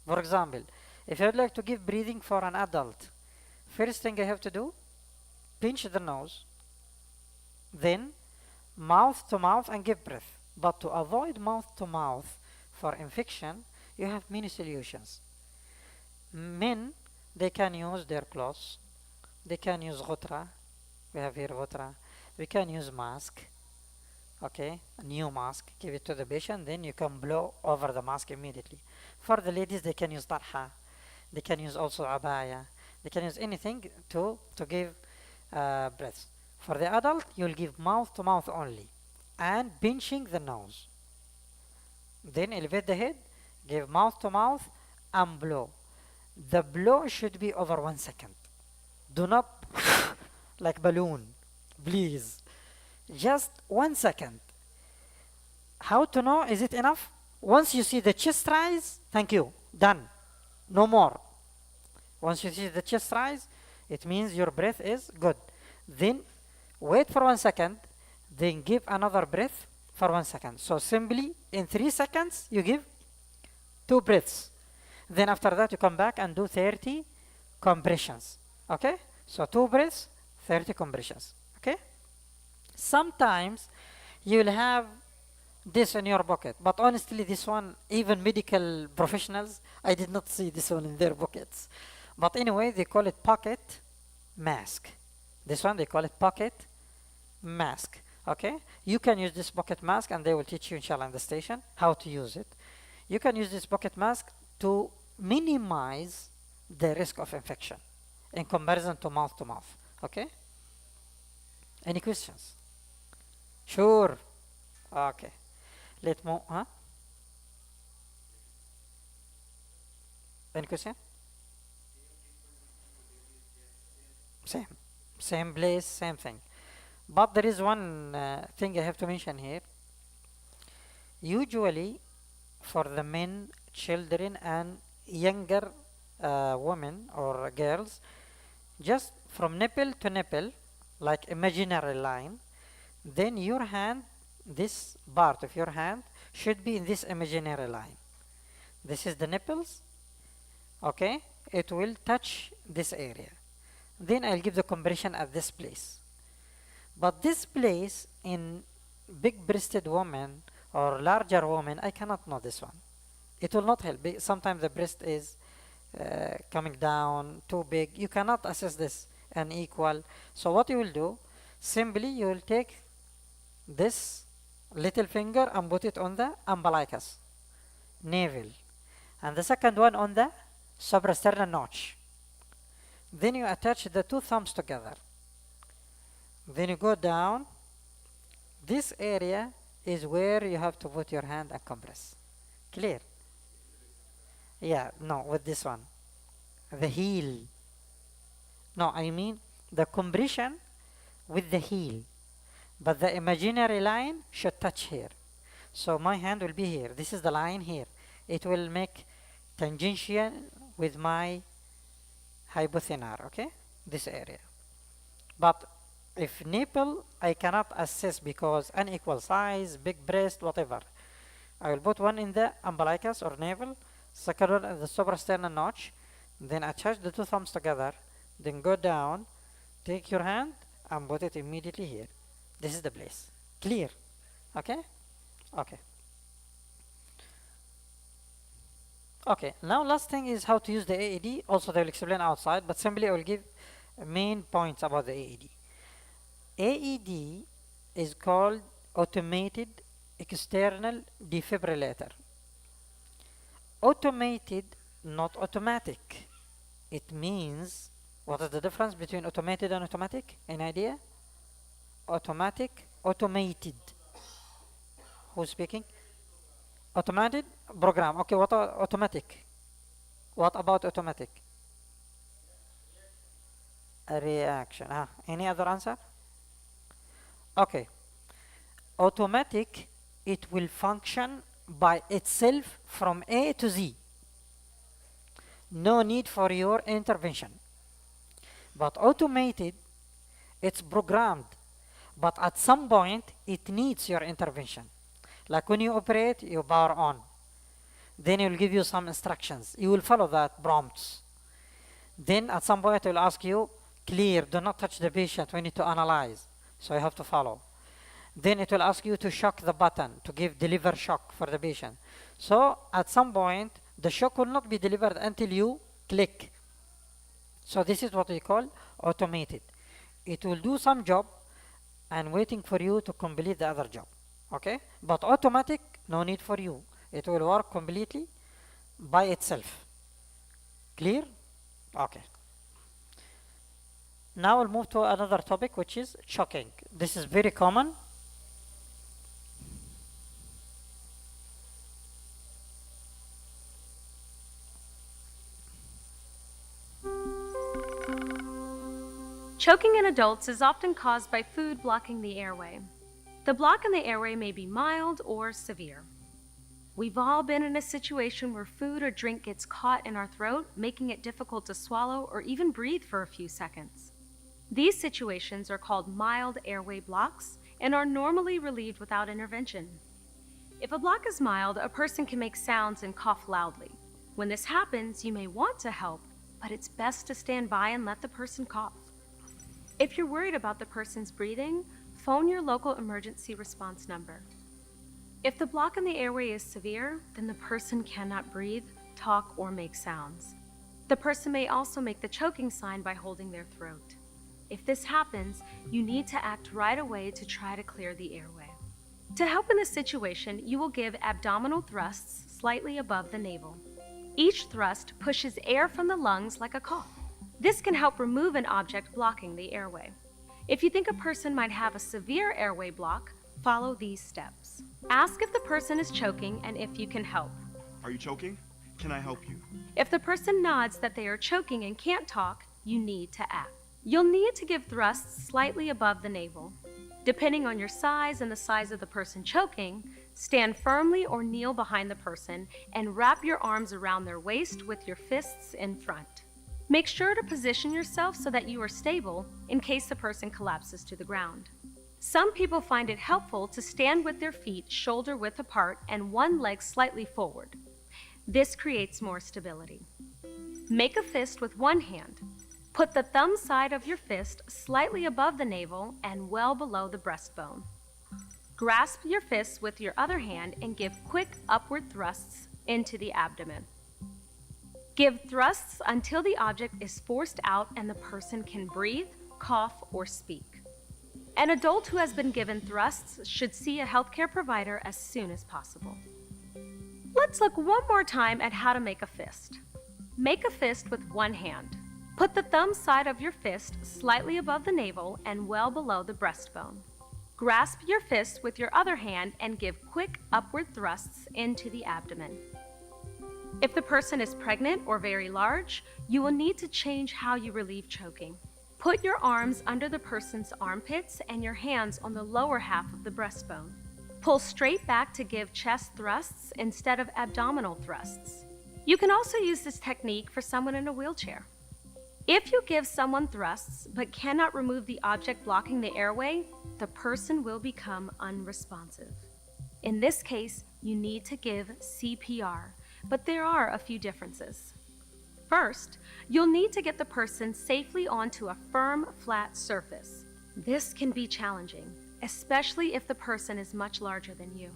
Speaker 4: For example, if I would like to give breathing for an adult, first thing I have to do, pinch the nose, then mouth to mouth and give breath. But to avoid mouth to mouth for infection, you have many solutions. Men, they can use their clothes, they can use ghutra, we have here ghutra, we can use mask, okay, a new mask, give it to the patient, then you can blow over the mask immediately. For the ladies, they can use tarha, they can use also abaya, they can use anything to give breath. For the adult, you'll give mouth to mouth only and pinching the nose. Then elevate the head, give mouth to mouth and blow. The blow should be over 1 second. Do not like balloon, please. Just 1 second. How to know? Is it enough? Once you see the chest rise, thank you, done. No more. Once you see the chest rise, it means your breath is good. Then wait for 1 second, then give another breath for 1 second. So simply in 3 seconds you give 2 breaths. Then after that you come back and do 30 compressions. Okay? So 2 breaths, 30 compressions. Okay? Sometimes you will have this in your pocket, but honestly this one, even medical professionals, I did not see this one in their pockets. But anyway, they call it pocket mask. This one they call it pocket mask. Okay, you can use this pocket mask and they will teach you inshallah in the station how to use it. You can use this pocket mask to minimize the risk of infection in comparison to mouth. Okay, any questions? Sure. Okay, let's move. Any question? Same place, same thing. But there is one thing I have to mention here. Usually for the men, children and younger women or girls, just from nipple to nipple, like imaginary line, then your hand, this part of your hand should be in this imaginary line. This is the nipples. Okay, it will touch this area. Then I'll give the compression at this place. But this place in big breasted woman or larger woman, I cannot know this one. It will not help. Sometimes the breast is coming down too big. You cannot assess this unequal. So what you will do, simply you will take this little finger and put it on the umbilicus, navel, and the second one on the suprasternal notch. Then you attach the two thumbs together. Then you go down. This area is where you have to put your hand and compress. Clear? Yeah, no, with this one. The heel. No, I mean the compression with the heel. But the imaginary line should touch here. So my hand will be here. This is the line here. It will make tangential with my hypothenar, okay? This area. But if nipple, I cannot assess because unequal size, big breast, whatever. I will put one in the umbilicus or navel, second one in the suprasternal notch, then attach the two thumbs together, then go down, take your hand and put it immediately here. This is the place. Clear? Okay? Okay. Okay, now last thing is how to use the AED. Also they will explain outside, but simply I will give main points about the AED. AED is called automated external defibrillator. Automated, not automatic. It means, what is the difference between automated and automatic? Any idea? Automatic, automated. Who's speaking? Automated program. Okay, what automatic? What about automatic? A reaction. Any other answer? Okay. Automatic, it will function by itself from A to Z. No need for your intervention. But automated, it's programmed. But at some point, it needs your intervention. Like when you operate, you power on. Then it will give you some instructions. You will follow that prompts. Then at some point, it will ask you, clear, do not touch the patient. We need to analyze. So you have to follow. Then it will ask you to shock the button, to deliver shock for the patient. So at some point, the shock will not be delivered until you click. So this is what we call automated. It will do some job and waiting for you to complete the other job. Okay? But automatic, no need for you. It will work completely by itself. Clear? Okay. Now we'll move to another topic, which is choking. This is very common.
Speaker 6: Choking in adults is often caused by food blocking the airway. The block in the airway may be mild or severe. We've all been in a situation where food or drink gets caught in our throat, making it difficult to swallow or even breathe for a few seconds. These situations are called mild airway blocks and are normally relieved without intervention. If a block is mild, a person can make sounds and cough loudly. When this happens, you may want to help, but it's best to stand by and let the person cough. If you're worried about the person's breathing, phone your local emergency response number. If the block in the airway is severe, then the person cannot breathe, talk, or make sounds. The person may also make the choking sign by holding their throat. If this happens, you need to act right away to try to clear the airway. To help in this situation, you will give abdominal thrusts slightly above the navel. Each thrust pushes air from the lungs like a cough. This can help remove an object blocking the airway. If you think a person might have a severe airway block, follow these steps. Ask if the person is choking and if you can help.
Speaker 2: Are you choking? Can I help you?
Speaker 6: If the person nods that they are choking and can't talk, you need to act. You'll need to give thrusts slightly above the navel. Depending on your size and the size of the person choking, stand firmly or kneel behind the person and wrap your arms around their waist with your fists in front. Make sure to position yourself so that you are stable in case the person collapses to the ground. Some people find it helpful to stand with their feet shoulder width apart and one leg slightly forward. This creates more stability. Make a fist with one hand. Put the thumb side of your fist slightly above the navel and well below the breastbone. Grasp your fists with your other hand and give quick upward thrusts into the abdomen. Give thrusts until the object is forced out and the person can breathe, cough, or speak. An adult who has been given thrusts should see a healthcare provider as soon as possible. Let's look one more time at how to make a fist. Make a fist with one hand. Put the thumb side of your fist slightly above the navel and well below the breastbone. Grasp your fist with your other hand and give quick upward thrusts into the abdomen. If the person is pregnant or very large, you will need to change how you relieve choking. Put your arms under the person's armpits and your hands on the lower half of the breastbone. Pull straight back to give chest thrusts instead of abdominal thrusts. You can also use this technique for someone in a wheelchair. If you give someone thrusts but cannot remove the object blocking the airway, the person will become unresponsive. In this case, you need to give CPR, but there are a few differences. First, you'll need to get the person safely onto a firm, flat surface. This can be challenging, especially if the person is much larger than you.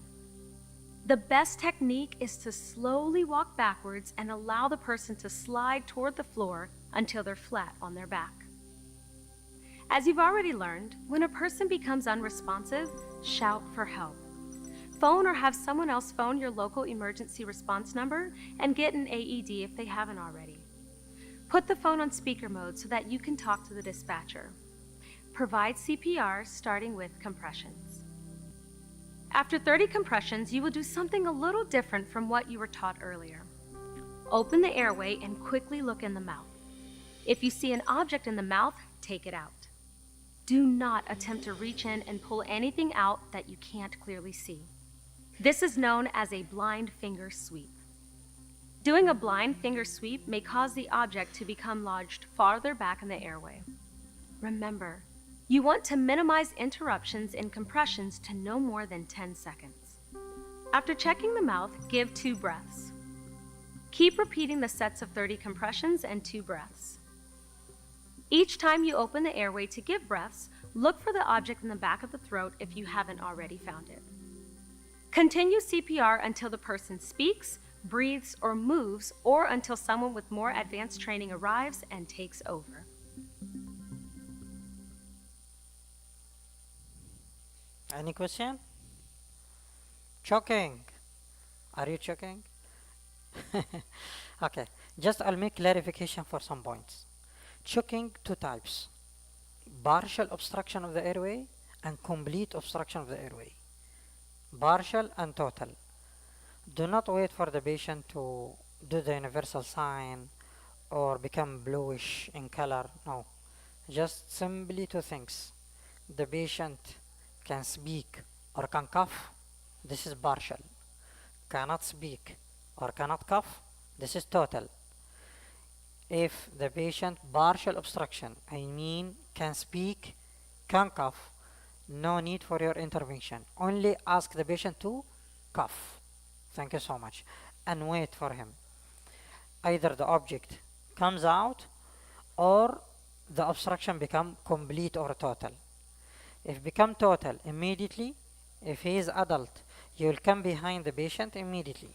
Speaker 6: The best technique is to slowly walk backwards and allow the person to slide toward the floor until they're flat on their back. As you've already learned, when a person becomes unresponsive, shout for help. Phone or have someone else phone your local emergency response number and get an AED if they haven't already. Put the phone on speaker mode so that you can talk to the dispatcher. Provide CPR starting with compressions. After 30 compressions, you will do something a little different from what you were taught earlier. Open the airway and quickly look in the mouth. If you see an object in the mouth, take it out. Do not attempt to reach in and pull anything out that you can't clearly see. This is known as a blind finger sweep. Doing a blind finger sweep may cause the object to become lodged farther back in the airway. Remember, you want to minimize interruptions in compressions to no more than 10 seconds. After checking the mouth, give 2 breaths. Keep repeating the sets of 30 compressions and 2 breaths. Each time you open the airway to give breaths, look for the object in the back of the throat if you haven't already found it. Continue CPR until the person speaks, breathes, or moves, or until someone with more advanced training arrives and takes over.
Speaker 4: Any question? Choking. Are you choking? Okay, just I'll make clarification for some points. Choking, 2 types: partial obstruction of the airway and complete obstruction of the airway. Partial and total. Do not wait for the patient to do the universal sign or become bluish in color. No, just simply 2 things. The patient can speak or can cough. This is partial. Cannot speak or cannot cough. This is total. If the patient partial obstruction, I mean can speak, can cough, no need for your intervention. Only ask the patient to cough. Thank you so much. And wait for him. Either the object comes out or the obstruction become complete or total. If become total, immediately, if he is adult, you will come behind the patient immediately.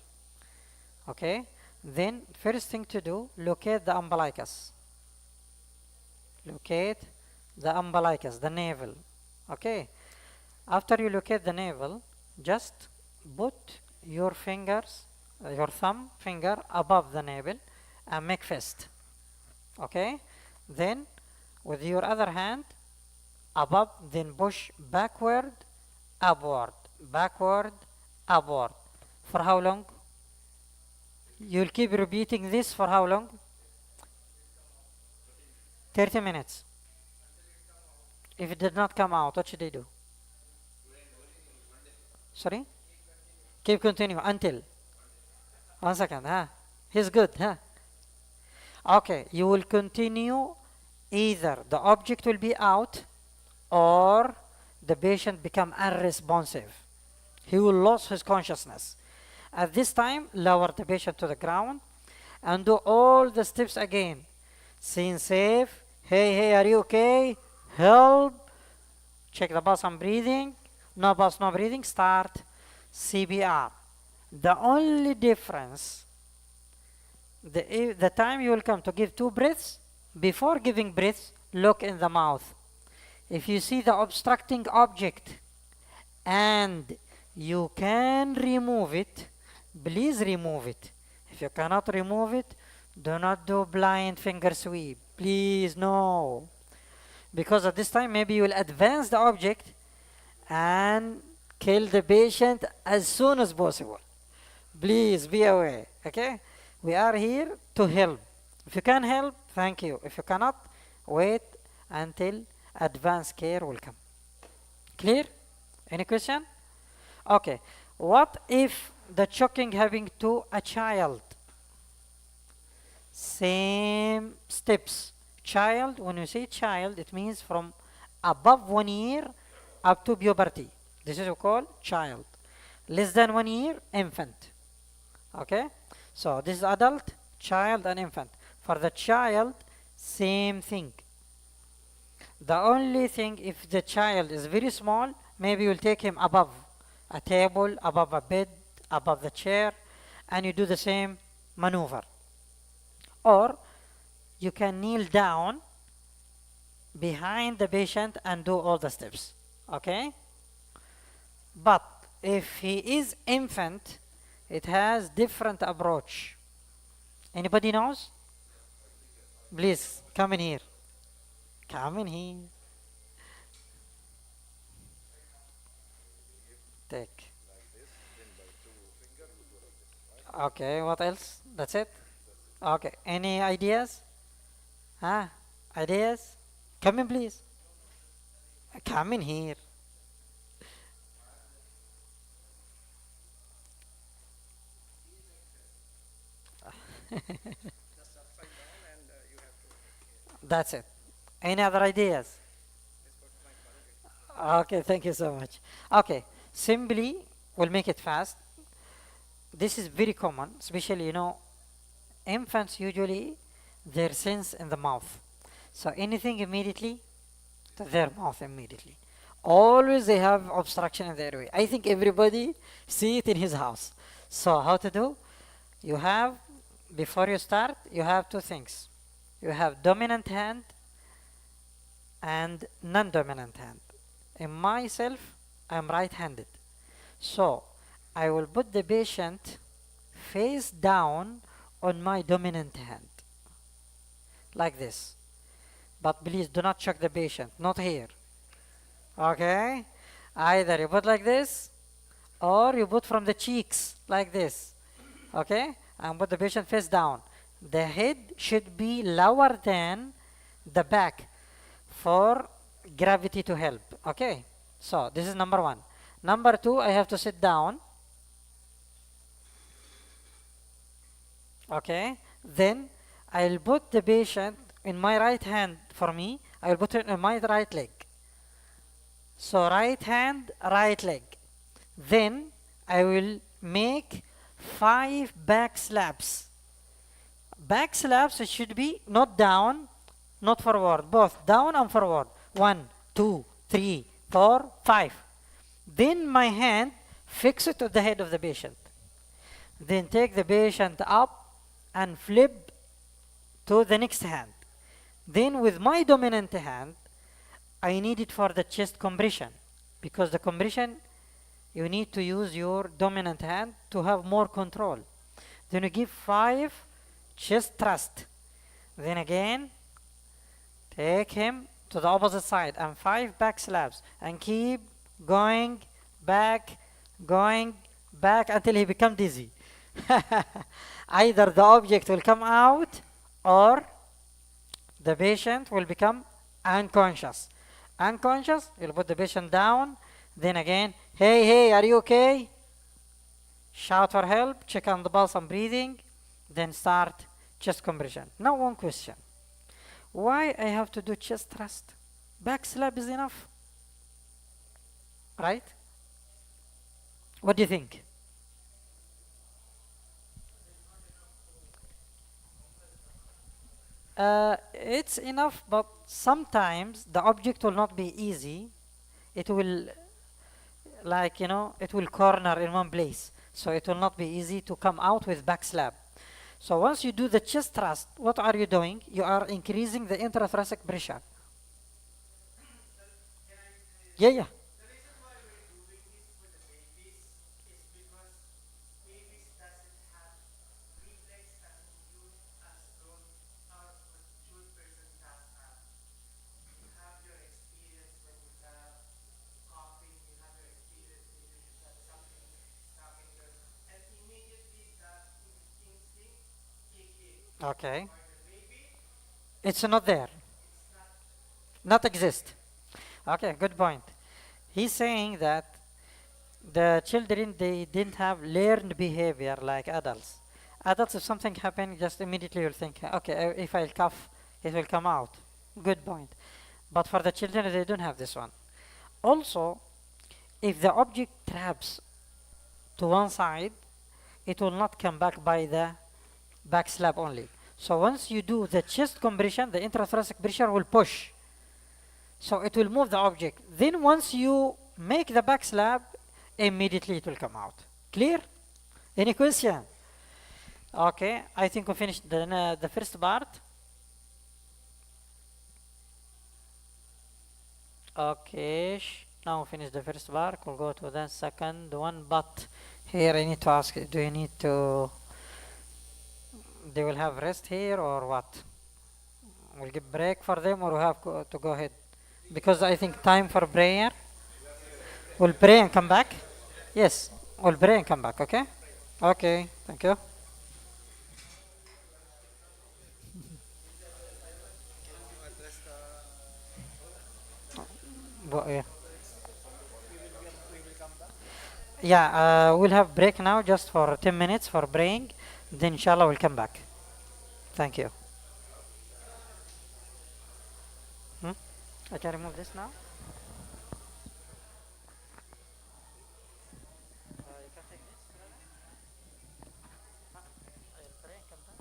Speaker 4: Okay? Then first thing to do, locate the umbilicus. Locate the umbilicus, the navel. Okay? After you locate the navel, just put your fingers, your thumb finger above the navel and make fist. Okay? Then with your other hand above, then push backward, upward, backward, upward. For how long? You'll keep repeating this for how long? 30 minutes. If it did not come out, what should I do? Sorry? Keep continue until. 1 second, huh? He's good, huh? Okay, you will continue. Either the object will be out or the patient become unresponsive. He will lose his consciousness. At this time, lower the patient to the ground and do all the steps again. Scene safe. Hey, are you okay? Help. Check the pulse and breathing. No pulse, no breathing. Start CPR. The only difference the time you will come to give 2 breaths, before giving breaths, look in the mouth. If you see the obstructing object and you can remove it, please remove it. If you cannot remove it, do not do blind finger sweep. Please, no. Because at this time, maybe you will advance the object and kill the patient as soon as possible. Please be aware, okay? We are here to help. If you can help, thank you. If you cannot, wait until advanced care will come. Clear? Any question? Okay. What if the choking happened to a child? Same steps. Child, when you say child, it means from above 1 year up to puberty. This is called child. Less than 1 year, infant. Okay? So this is adult, child, and infant. For the child, same thing. The only thing, if the child is very small, maybe you'll take him above a table, above a bed, above the chair, and you do the same maneuver. Or you can kneel down behind the patient and do all the steps. Okay? But if he is infant, it has different approach. Anybody knows? Please come in here. Come in here. Take. Okay, what else? That's it? Okay, any ideas? Huh? Ideas? Come in, please. Come in here. That's it. Any other ideas? Okay, thank you so much. Okay, simply we'll make it fast. This is very common, especially infants usually their sense in the mouth. So anything immediately to their mouth immediately. Always they have obstruction in the airway. I think everybody see it in his house. So how to do? You have, before you start, you have 2 things. You have dominant hand and non-dominant hand. In myself, I am right-handed. So I will put the patient face down on my dominant hand. Like this. But please do not choke the patient, not here. Okay? Either you put like this or you put from the cheeks like this. Okay? And put the patient face down. The head should be lower than the back for gravity to help. Okay? So this is number 1. Number 2, I have to sit down. Okay? Then I'll put the patient in my right hand for me. I will put it on my right leg. So right hand, right leg. Then I will make 5 back slaps. Back slaps, it should be not down, not forward, both down and forward. 1, 2, 3, 4, 5. Then my hand, fix it to the head of the patient. Then take the patient up and flip to the next hand. Then with my dominant hand, I need it for the chest compression, because the compression, you need to use your dominant hand to have more control. Then you give 5 chest thrust. Then again, take him to the opposite side and 5 back slaps and keep going back until he become dizzy. Either the object will come out or the patient will become unconscious. Unconscious, you'll put the patient down. Then again, hey, are you okay? Shout for help, check on the pulse and breathing. Then start chest compression. Now one question. Why I have to do chest thrust? Back slap is enough. Right? What do you think? It's enough, but sometimes the object will not be easy. It will, it will corner in one place. So it will not be easy to come out with back slap. So once you do the chest thrust, what are you doing? You are increasing the intrathoracic pressure. Yeah, yeah. Okay. It's not there. Not exist. Okay, good point. He's saying that the children they didn't have learned behavior like adults. Adults, if something happens, just immediately you'll think, okay, if I cough, it will come out. Good point. But for the children, they don't have this one. Also, if the object traps to one side, it will not come back by the back slab only. So once you do the chest compression, the intrathoracic pressure will push. So it will move the object. Then once you make the back slab, immediately it will come out. Clear? Any question? Okay, I think we finished the first part. Okay, now finish the first part. We'll go to the second one. But here I need to ask, do you need to, they will have rest here or what? We'll give break for them or we have to go ahead? Because I think time for prayer. We'll pray and come back. Yes, we'll pray and come back, okay? Okay, thank you. Yeah. Yeah, we'll have break now just for 10 minutes for praying. Then inshallah we'll come back. Thank you. I can remove this now. You can take this. I'll pray and come back.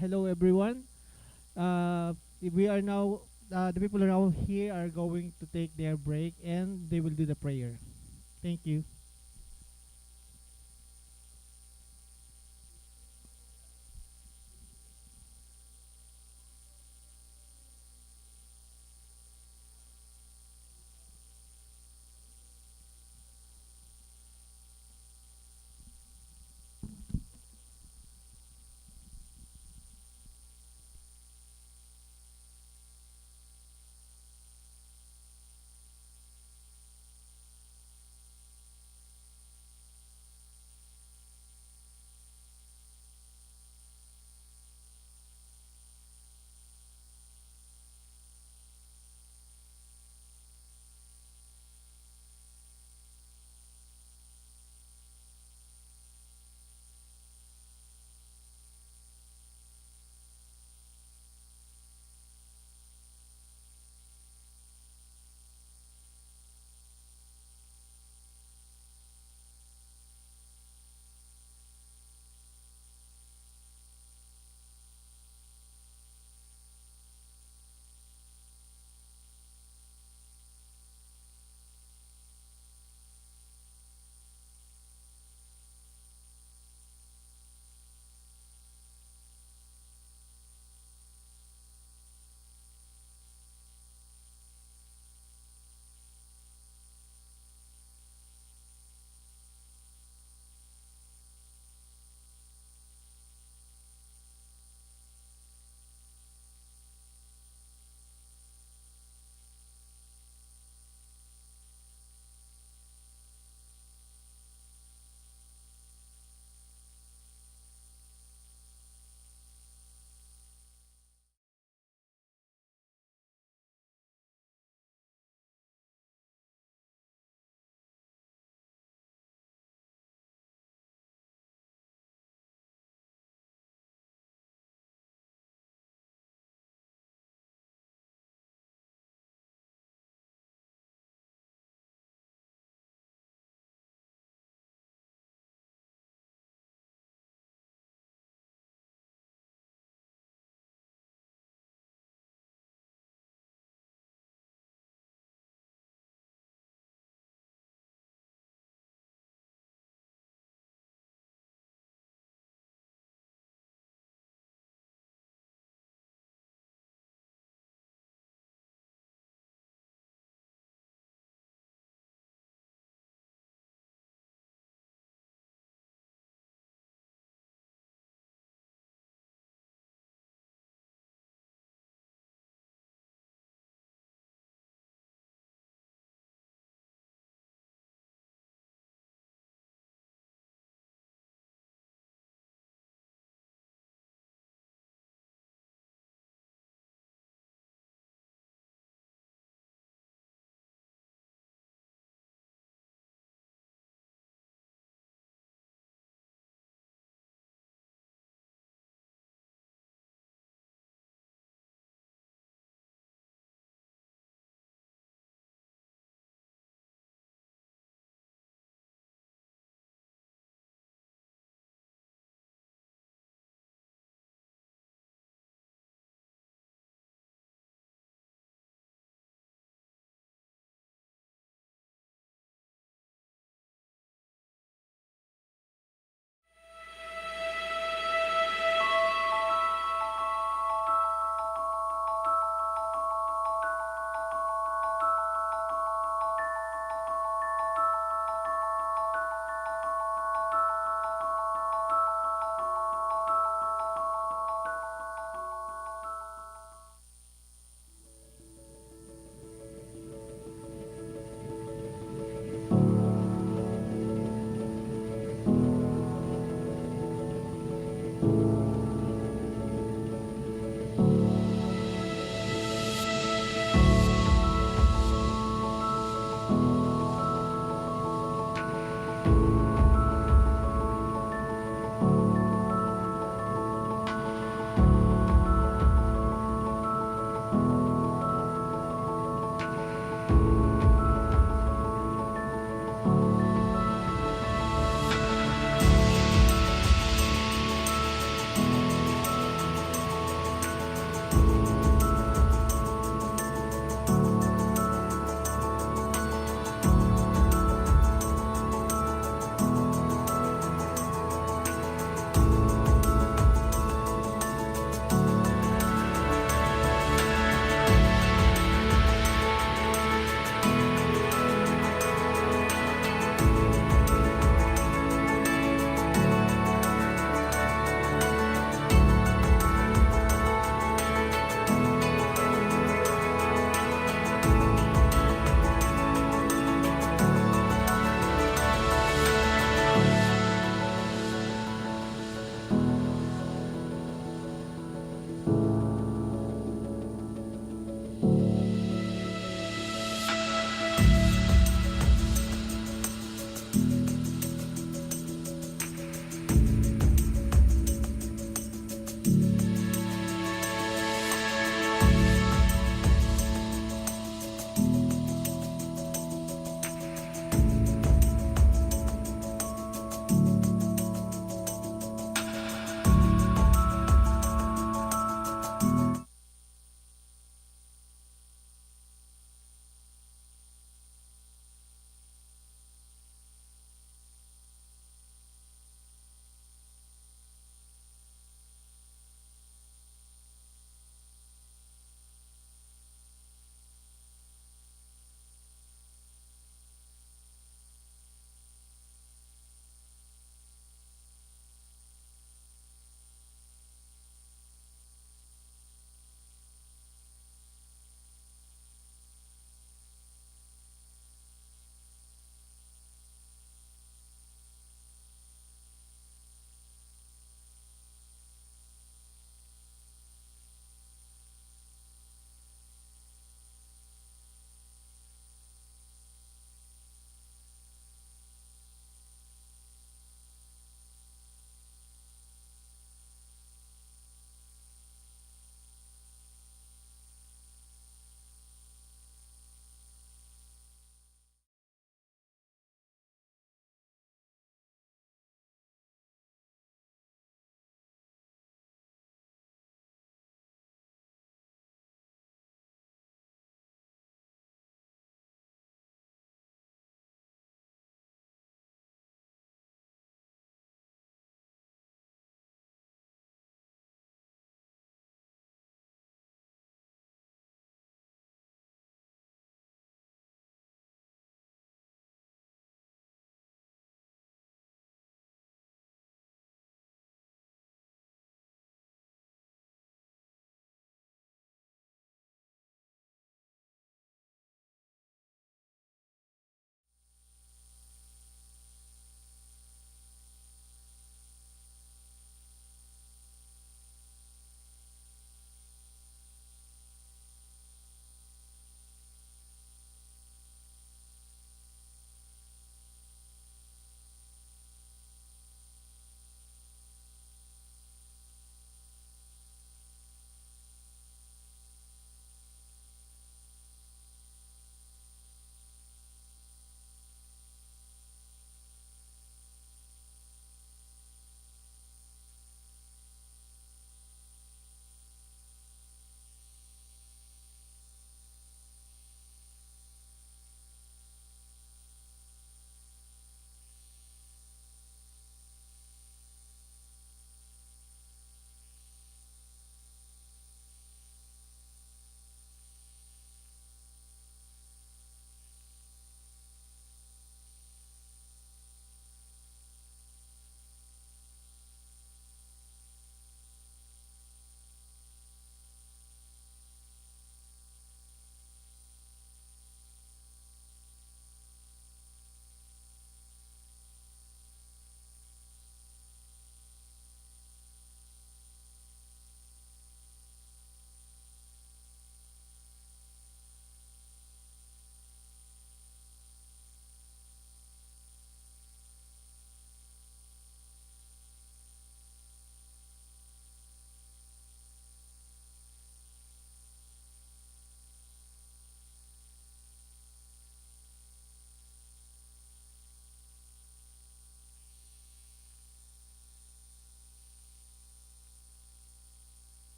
Speaker 7: Hello everyone. We are now the people around here are going to take their break and they will do the prayer. Thank you.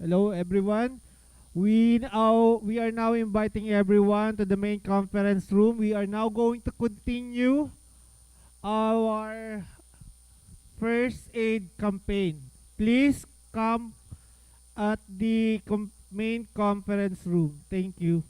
Speaker 7: Hello, everyone. We are now inviting everyone to the main conference room. We are now going to continue our first aid campaign. Please come at the main conference room. Thank you.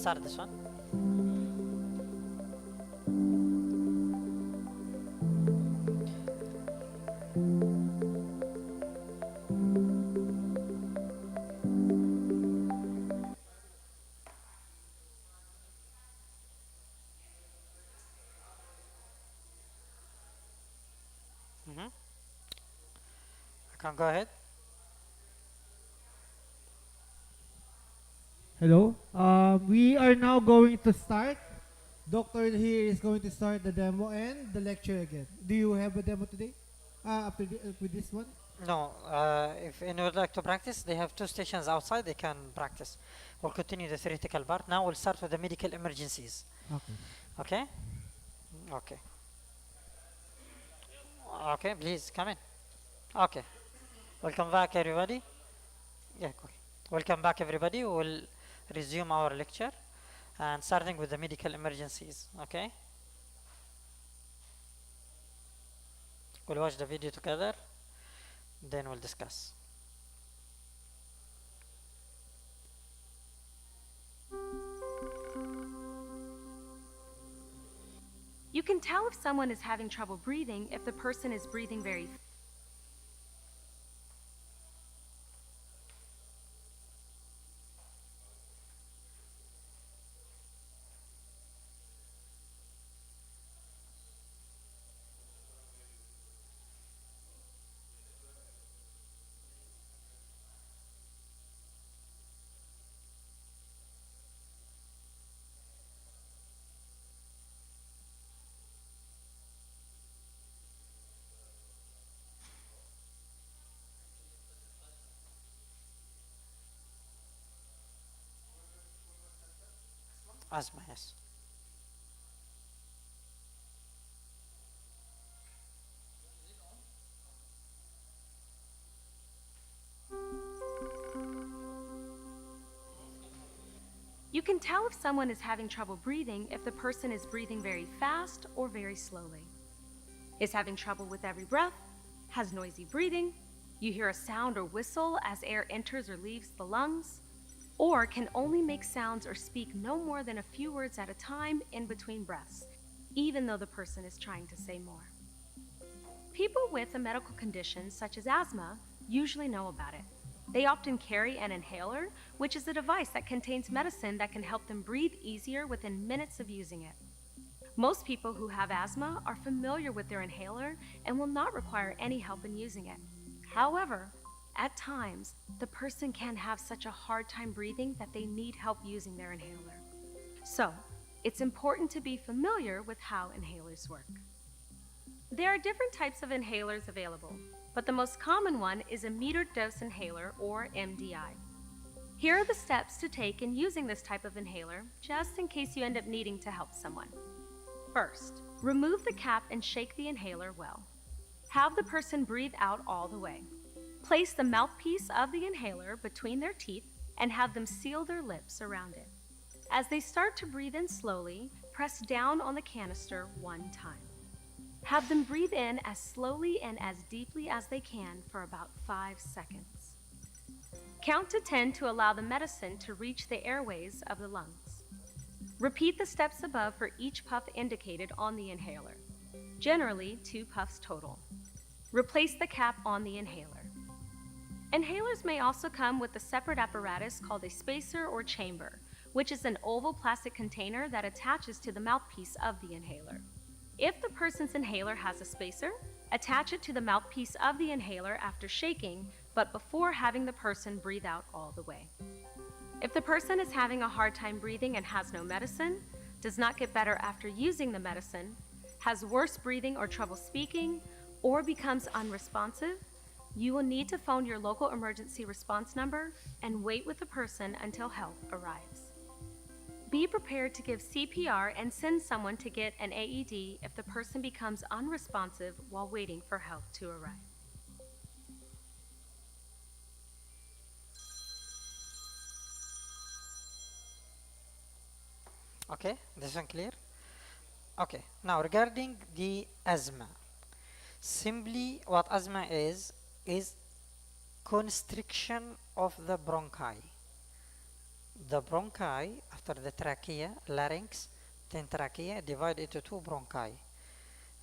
Speaker 4: start this one. I can go ahead.
Speaker 7: Hello. We are now going to start. Doctor here is going to start the demo and the lecture again. Do you have a demo today? With this one?
Speaker 4: No, if anyone would like to practice, they have 2 stations outside, they can practice. We'll continue the theoretical part. Now we'll start with the medical emergencies.
Speaker 7: Okay.
Speaker 4: Okay? Okay. Okay, please come in. Okay. Welcome back, everybody. Yeah, okay. Welcome back, everybody. We'll resume our lecture and starting with the medical emergencies. Okay? We'll watch the video together, then we'll discuss.
Speaker 6: You can tell if someone is having trouble breathing if the person is breathing very
Speaker 4: Asthma, yes.
Speaker 6: You can tell if someone is having trouble breathing if the person is breathing very fast or very slowly, is having trouble with every breath, has noisy breathing, you hear a sound or whistle as air enters or leaves the lungs, or can only make sounds or speak no more than a few words at a time in between breaths, even though the person is trying to say more. People with a medical condition such as asthma usually know about it. They often carry an inhaler, which is a device that contains medicine that can help them breathe easier within minutes of using it. Most people who have asthma are familiar with their inhaler and will not require any help in using it. However, at times, the person can have such a hard time breathing that they need help using their inhaler. So, it's important to be familiar with how inhalers work. There are different types of inhalers available, but the most common one is a metered dose inhaler, or MDI. Here are the steps to take in using this type of inhaler, just in case you end up needing to help someone. First, remove the cap and shake the inhaler well. Have the person breathe out all the way. Place the mouthpiece of the inhaler between their teeth and have them seal their lips around it. As they start to breathe in slowly, press down on the canister 1 time. Have them breathe in as slowly and as deeply as they can for about 5 seconds. Count to 10 to allow the medicine to reach the airways of the lungs. Repeat the steps above for each puff indicated on the inhaler, generally 2 puffs total. Replace the cap on the inhaler. Inhalers may also come with a separate apparatus called a spacer or chamber, which is an oval plastic container that attaches to the mouthpiece of the inhaler. If the person's inhaler has a spacer, attach it to the mouthpiece of the inhaler after shaking, but before having the person breathe out all the way. If the person is having a hard time breathing and has no medicine, does not get better after using the medicine, has worse breathing or trouble speaking, or becomes unresponsive, you will need to phone your local emergency response number and wait with the person until help arrives. Be prepared to give CPR and send someone to get an AED if the person becomes unresponsive while waiting for help to arrive.
Speaker 4: Okay, this one clear? Okay, now regarding the asthma. Simply what asthma is constriction of the bronchi. The bronchi after the trachea, larynx, then trachea divide into two bronchi.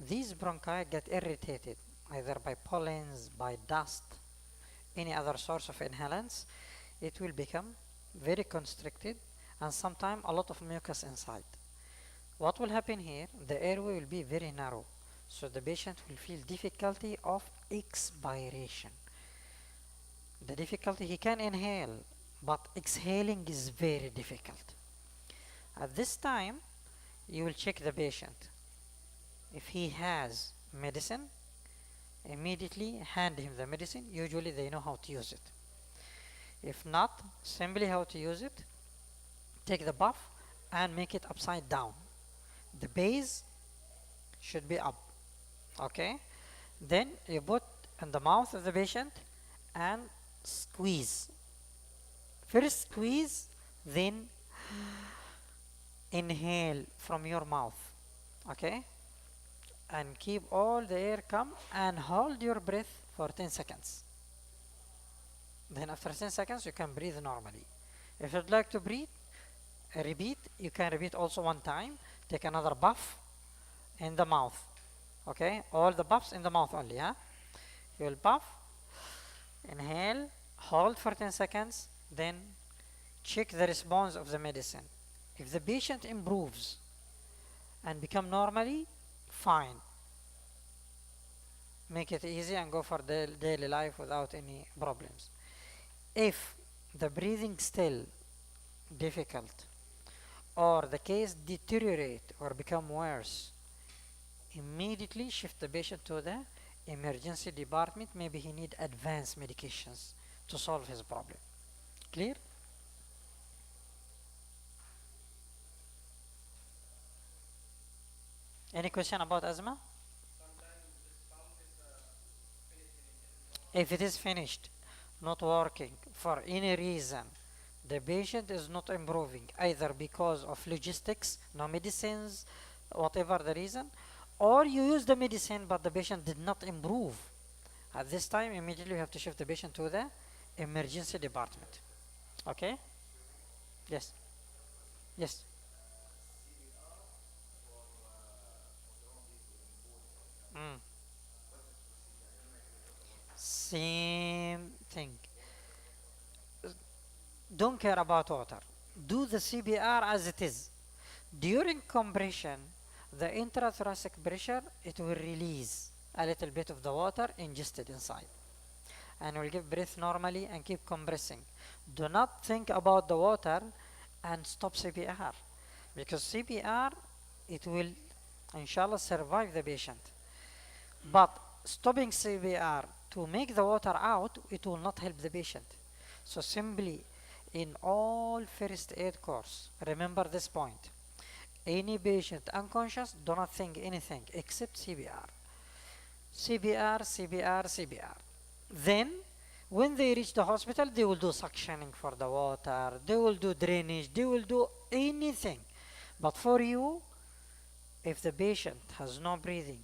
Speaker 4: These bronchi get irritated either by pollens, by dust, any other source of inhalants. It will become very constricted and sometimes a lot of mucus inside. What will happen here? The airway will be very narrow, so the patient will feel difficulty of expiration. The difficulty, he can inhale, but exhaling is very difficult. At this time, you will check the patient. If he has medicine, immediately hand him the medicine. Usually they know how to use it. If not, simply how to use it, take the puff and make it upside down. The base should be up. Okay? Then you put in the mouth of the patient and squeeze. First squeeze, then inhale from your mouth. Okay? And keep all the air come and hold your breath for 10 seconds. Then after 10 seconds you can breathe normally. If you'd like to breathe, repeat. You can repeat also one time. Take another puff in the mouth. Okay? All the puffs in the mouth only. Huh? You will puff, inhale, hold for 10 seconds, then check the response of the medicine. If the patient improves and become normally, fine. Make it easy and go for the daily life without any problems. If the breathing still difficult or the case deteriorate or become worse, immediately shift the patient to the emergency department. Maybe he need advanced medications to solve his problem. Clear? Any question about asthma? If it is finished, not working for any reason, the patient is not improving, either because of logistics, no medicines, whatever the reason, or you use the medicine but the patient did not improve. At this time, immediately you have to shift the patient to the emergency department. Okay? Yes. Yes. Mm. Same thing. Don't care about water. Do the CPR as it is. During compression, the intrathoracic pressure, it will release a little bit of the water ingested inside. And will give breath normally and keep compressing. Do not think about the water and stop CPR. Because CPR, it will, inshallah, survive the patient. But stopping CPR to make the water out, it will not help the patient. So simply, in all first aid course, remember this point. Any patient unconscious, do not think anything except CPR. CPR, CPR, CPR. Then, when they reach the hospital, they will do suctioning for the water, they will do drainage, they will do anything. But for you, if the patient has no breathing,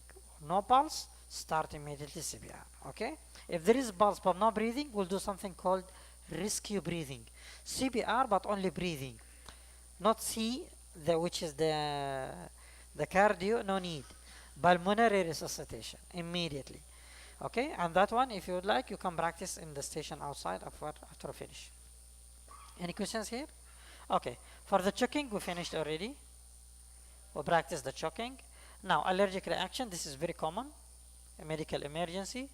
Speaker 4: no pulse, start immediately CPR. Okay? If there is pulse but no breathing, we'll do something called rescue breathing. CPR but only breathing. Not C, which is the cardio, no need. Pulmonary resuscitation immediately. Okay, and that one, if you would like, you can practice in the station outside after finish. Any questions here? Okay, for the choking, we finished already. We practiced the choking. Now, allergic reaction, this is very common. A medical emergency.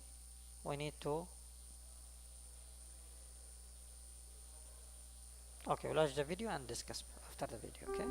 Speaker 4: We need to... Okay, we'll watch the video and discuss after the video, okay?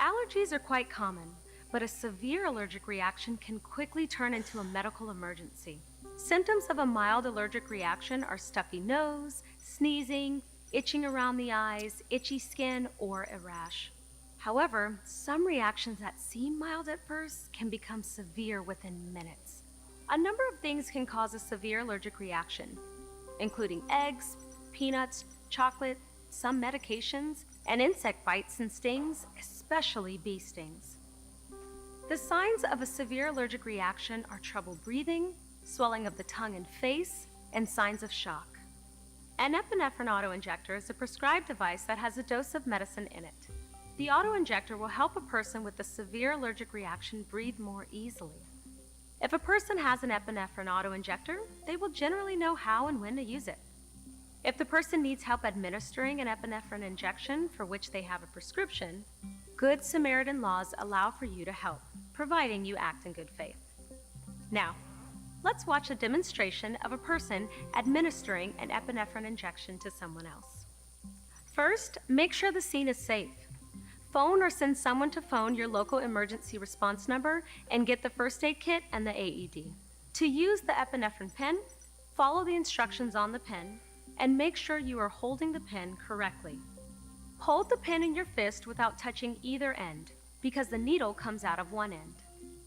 Speaker 6: Allergies are quite common, but a severe allergic reaction can quickly turn into a medical emergency. Symptoms of a mild allergic reaction are stuffy nose, sneezing, itching around the eyes, itchy skin, or a rash. However, some reactions that seem mild at first can become severe within minutes. A number of things can cause a severe allergic reaction, including eggs, peanuts, chocolate, some medications, and insect bites and stings, especially bee stings. The signs of a severe allergic reaction are trouble breathing, swelling of the tongue and face, and signs of shock. An epinephrine autoinjector is a prescribed device that has a dose of medicine in it. The autoinjector will help a person with a severe allergic reaction breathe more easily. If a person has an epinephrine autoinjector, they will generally know how and when to use it. If the person needs help administering an epinephrine injection for which they have a prescription, Good Samaritan laws allow for you to help, providing you act in good faith. Now, let's watch a demonstration of a person administering an epinephrine injection to someone else. First, make sure the scene is safe. Phone or send someone to phone your local emergency response number and get the first aid kit and the AED. To use the epinephrine pen, follow the instructions on the pen and make sure you are holding the pen correctly. Hold the pen in your fist without touching either end because the needle comes out of one end.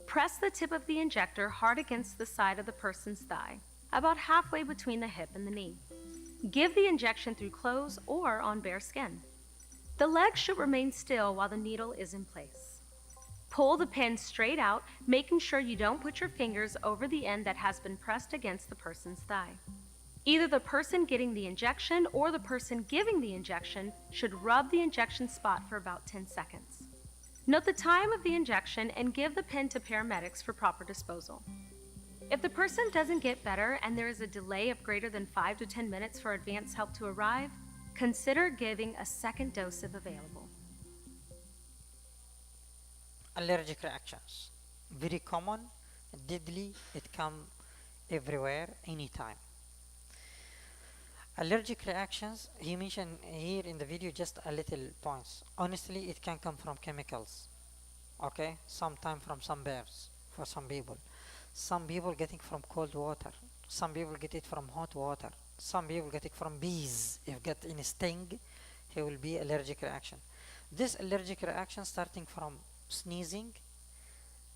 Speaker 6: Press the tip of the injector hard against the side of the person's thigh, about halfway between the hip and the knee. Give the injection through clothes or on bare skin. The leg should remain still while the needle is in place. Pull the pen straight out, making sure you don't put your fingers over the end that has been pressed against the person's thigh. Either the person getting the injection or the person giving the injection should rub the injection spot for about 10 seconds. Note the time of the injection and give the pen to paramedics for proper disposal. If the person doesn't get better and there is a delay of greater than 5 to 10 minutes for advance help to arrive, consider giving a second dose if available.
Speaker 4: Allergic reactions. Very common, deadly, it come everywhere, anytime. Allergic reactions, he mentioned here in the video just a little points. Honestly, it can come from chemicals. Okay, sometimes from some birds for some people. Some people get it from cold water. Some people get it from hot water. Some people get it from bees. If get any sting, he will be allergic reaction. This allergic reaction starting from sneezing,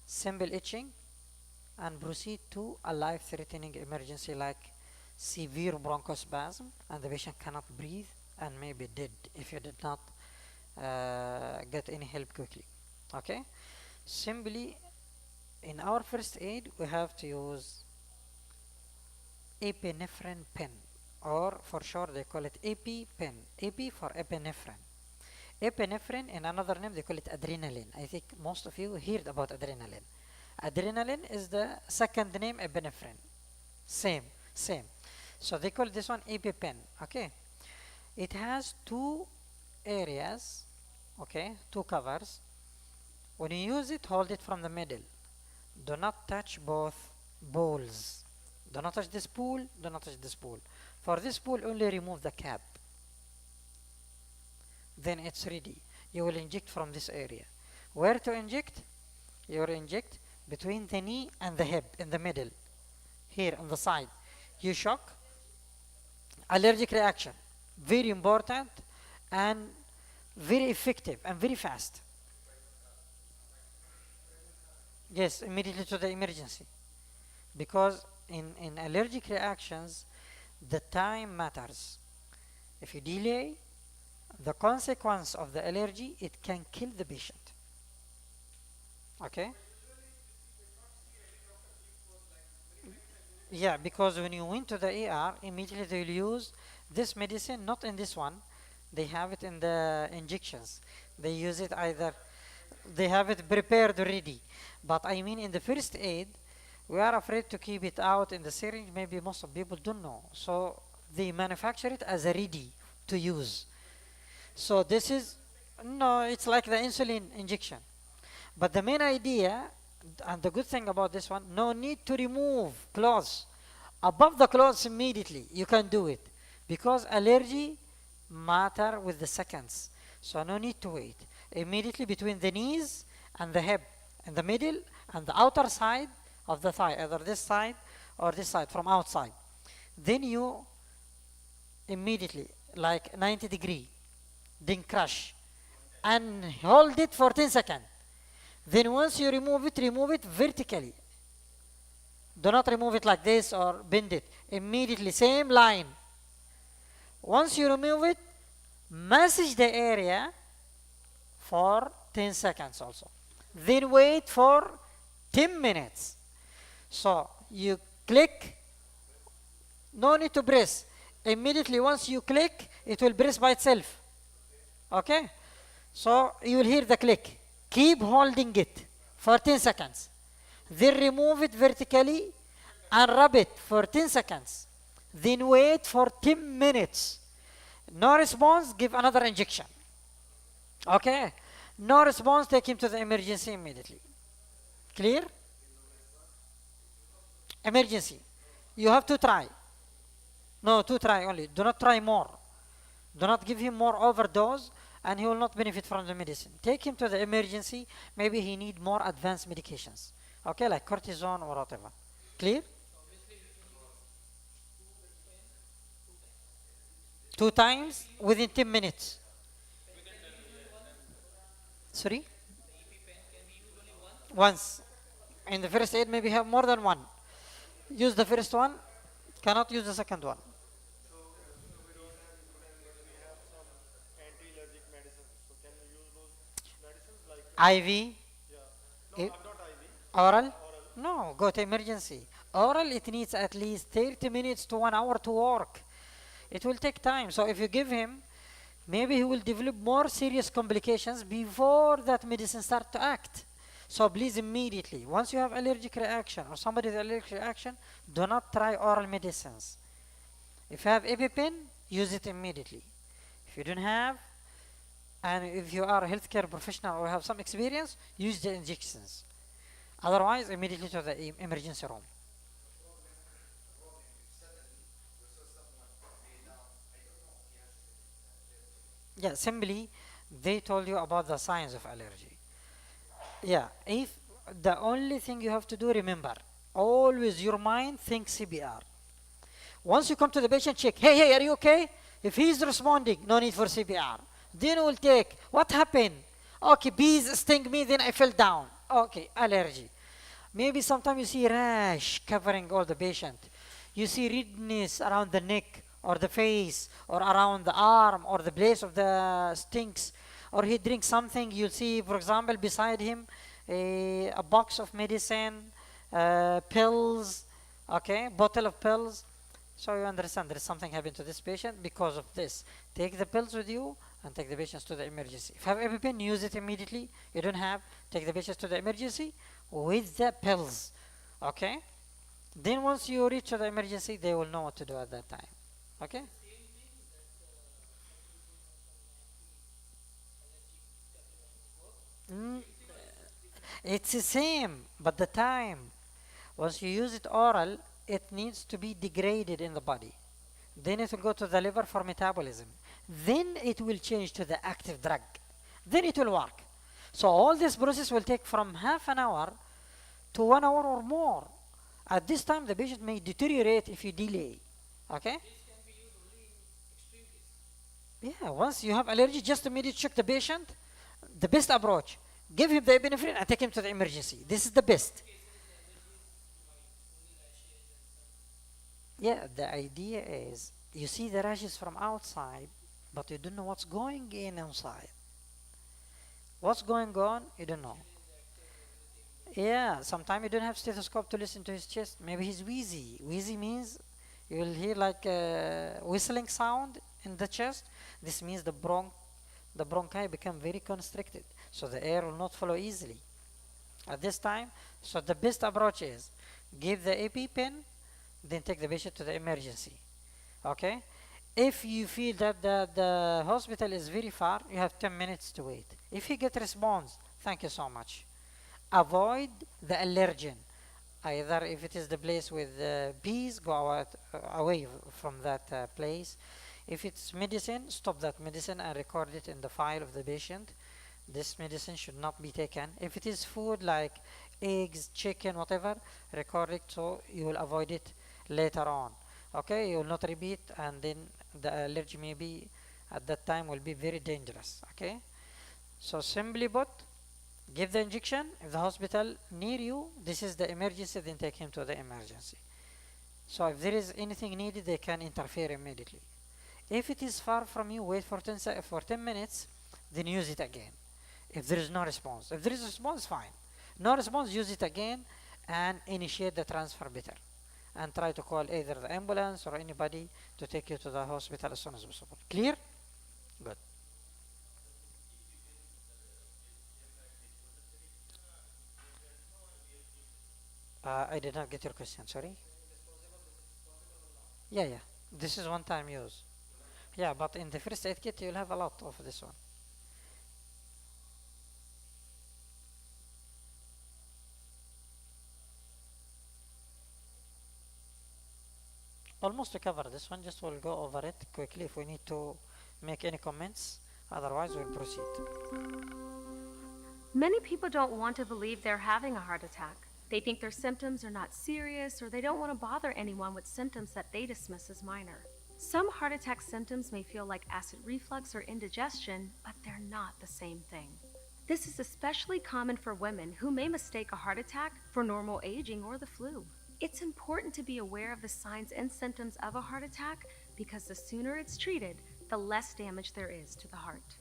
Speaker 4: simple itching, and proceed to a life-threatening emergency like severe bronchospasm and the patient cannot breathe and maybe dead if you did not get any help quickly. Okay, simply in our first aid we have to use epinephrine pen, or for short they call it AP pen. AP for epinephrine. Epinephrine, in another name they call it adrenaline. I think most of you heard about adrenaline. Adrenaline is the second name epinephrine. Same. So they call this one EpiPen. Okay, it has two areas. Okay, two covers. When you use it, hold it from the middle. Do not touch both bowls. Do not touch this spool. Do not touch this spool. For this spool, only remove the cap. Then it's ready. You will inject from this area. Where to inject? You will inject between the knee and the hip, in the middle, here on the side. You shock. Allergic reaction, very important and very effective and very fast. Yes, immediately to the emergency, because in allergic reactions the time matters. If you delay, the consequence of the allergy, it can kill the patient. Okay. Yeah, because when you went to the ER, immediately they will use this medicine, not in this one. They have it in the injections. They use it either, they have it prepared already. But I mean in the first aid, we are afraid to keep it out in the syringe. Maybe most of people don't know. So they manufacture it as a ready to use. So this is, no, it's like the insulin injection. But the main idea, and the good thing about this one, no need to remove clothes. Above the clothes immediately, you can do it. Because allergy matter with the seconds. So no need to wait. Immediately between the knees and the hip, in the middle and the outer side of the thigh, either this side or this side from outside. Then you immediately, like 90 degree, then crush and hold it for 10 seconds. Then once you remove it vertically. Do not remove it like this or bend it. Immediately, same line. Once you remove it, massage the area for 10 seconds also. Then wait for 10 minutes. So you click, no need to press. Immediately once you click, it will press by itself. Okay? So you will hear the click. Keep holding it for 10 seconds. Then remove it vertically and rub it for 10 seconds. Then wait for 10 minutes. No response, give another injection. Okay? No response, take him to the emergency immediately. Clear? Emergency. You have to try. No, to try only. Do not try more. Do not give him more overdose and he will not benefit from the medicine. Take him to the emergency. Maybe he need more advanced medications. Okay, like cortisone or whatever. Clear? 2 times within 10 minutes. Sorry? Once. In the first aid, maybe have more than one. Use the first one, cannot use the second one. IV? Oral? No, go to emergency. Oral, it needs at least 30 minutes to 1 hour to work. It will take time. So if you give him, maybe he will develop more serious complications before that medicine start to act. So please immediately, once you have allergic reaction or somebody with allergic reaction, do not try oral medicines. If you have EpiPen, use it immediately. If you don't have, and if you are a healthcare professional or have some experience, use the injections. Otherwise, immediately to the emergency room. Yeah, simply they told you about the signs of allergy. Yeah, if the only thing you have to do, remember, always your mind think CPR. Once you come to the patient, check, hey, are you okay? If he's responding, no need for CPR. Then we'll take, what happened? Okay, bees sting me, then I fell down. Okay, allergy. Maybe sometimes you see rash covering all the patient. You see redness around the neck or the face or around the arm or the place of the stinks. Or he drinks something, you see, for example, beside him, a box of medicine, pills, okay, bottle of pills. So you understand there is something happened to this patient because of this. Take the pills with you and take the patients to the emergency. If you have EpiPen, use it immediately. You don't have, take the patients to the emergency with the pills, okay? Then once you reach to the emergency, they will know what to do at that time, okay? Mm, it's the same, but the time. Once you use it oral, it needs to be degraded in the body. Then it will go to the liver for metabolism. Then it will change to the active drug. Then it will work. So all this process will take from half an hour to 1 hour or more. At this time, the patient may deteriorate if you delay. Okay? Yeah, once you have allergy, just immediately check the patient. The best approach, give him the epinephrine and take him to the emergency. This is the best. Yeah, the idea is you see the rashes from outside, but you don't know what's going in inside. What's going on, you don't know. Yeah, sometimes you don't have stethoscope to listen to his chest. Maybe he's wheezy. Wheezy means you will hear like a whistling sound in the chest. This means the bronchi become very constricted, so the air will not flow easily. At this time, so the best approach is give the EpiPen, then take the patient to the emergency. Okay? If you feel that the hospital is very far, you have 10 minutes to wait. If you get response, thank you so much. Avoid the allergen. Either if it is the place with bees, go away from that place. If it's medicine, stop that medicine and record it in the file of the patient. This medicine should not be taken. If it is food like eggs, chicken, whatever, record it so you will avoid it later on. Okay, you will not repeat, and then the allergy maybe at that time will be very dangerous. Okay, so simply put, give the injection. If the hospital near you, this is the emergency, then take him to the emergency. So if there is anything needed, they can interfere immediately. If it is far from you, wait for 10 minutes, then use it again. If there is no response. If there is a response, fine. No response, use it again and initiate the transfer better. and try to call either the ambulance or anybody to take you to the hospital as soon as possible. Clear? Good. I did not get your question, sorry. Yeah, yeah. This is one time use. Yeah, but in the first aid kit, you'll have a lot of this one. Almost to cover this one, just we'll go over it quickly if we need to make any comments. Otherwise, we'll proceed.
Speaker 6: Many people don't want to believe they're having a heart attack. They think their symptoms are not serious, or they don't want to bother anyone with symptoms that they dismiss as minor. Some heart attack symptoms may feel like acid reflux or indigestion, but they're not the same thing. This is especially common for women who may mistake a heart attack for normal aging or the flu. It's important to be aware of the signs and symptoms of a heart attack because the sooner it's treated, the less damage there is to the heart.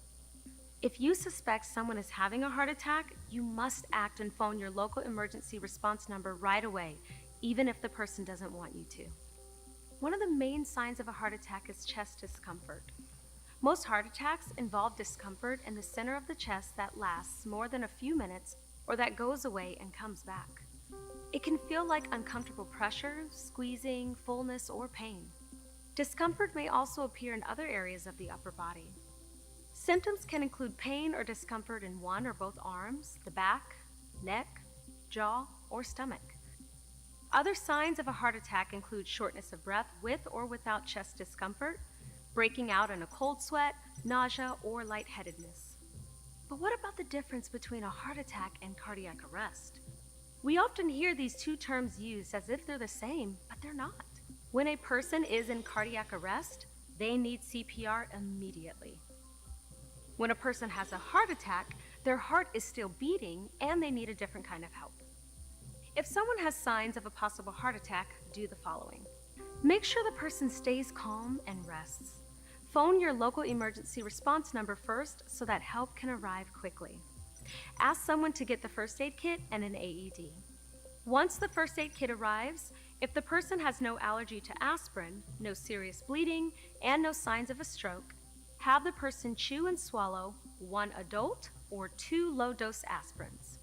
Speaker 6: If you suspect someone is having a heart attack, you must act and phone your local emergency response number right away, even if the person doesn't want you to. One of the main signs of a heart attack is chest discomfort. Most heart attacks involve discomfort in the center of the chest that lasts more than a few minutes or that goes away and comes back. It can feel like uncomfortable pressure, squeezing, fullness, or pain. Discomfort may also appear in other areas of the upper body. Symptoms can include pain or discomfort in one or both arms, the back, neck, jaw, or stomach. Other signs of a heart attack include shortness of breath with or without chest discomfort, breaking out in a cold sweat, nausea, or lightheadedness. But what about the difference between a heart attack and cardiac arrest? We often hear these two terms used as if they're the same, but they're not. When a person is in cardiac arrest, they need CPR immediately. When a person has a heart attack, their heart is still beating and they need a different kind of help. If someone has signs of a possible heart attack, do the following. Make sure the person stays calm and rests. Phone your local emergency response number first so that help can arrive quickly. Ask someone to get the first aid kit and an AED. Once the first aid kit arrives, if the person has no allergy to aspirin, no serious bleeding, and no signs of a stroke, have the person chew and swallow 1 adult or 2 low-dose aspirins.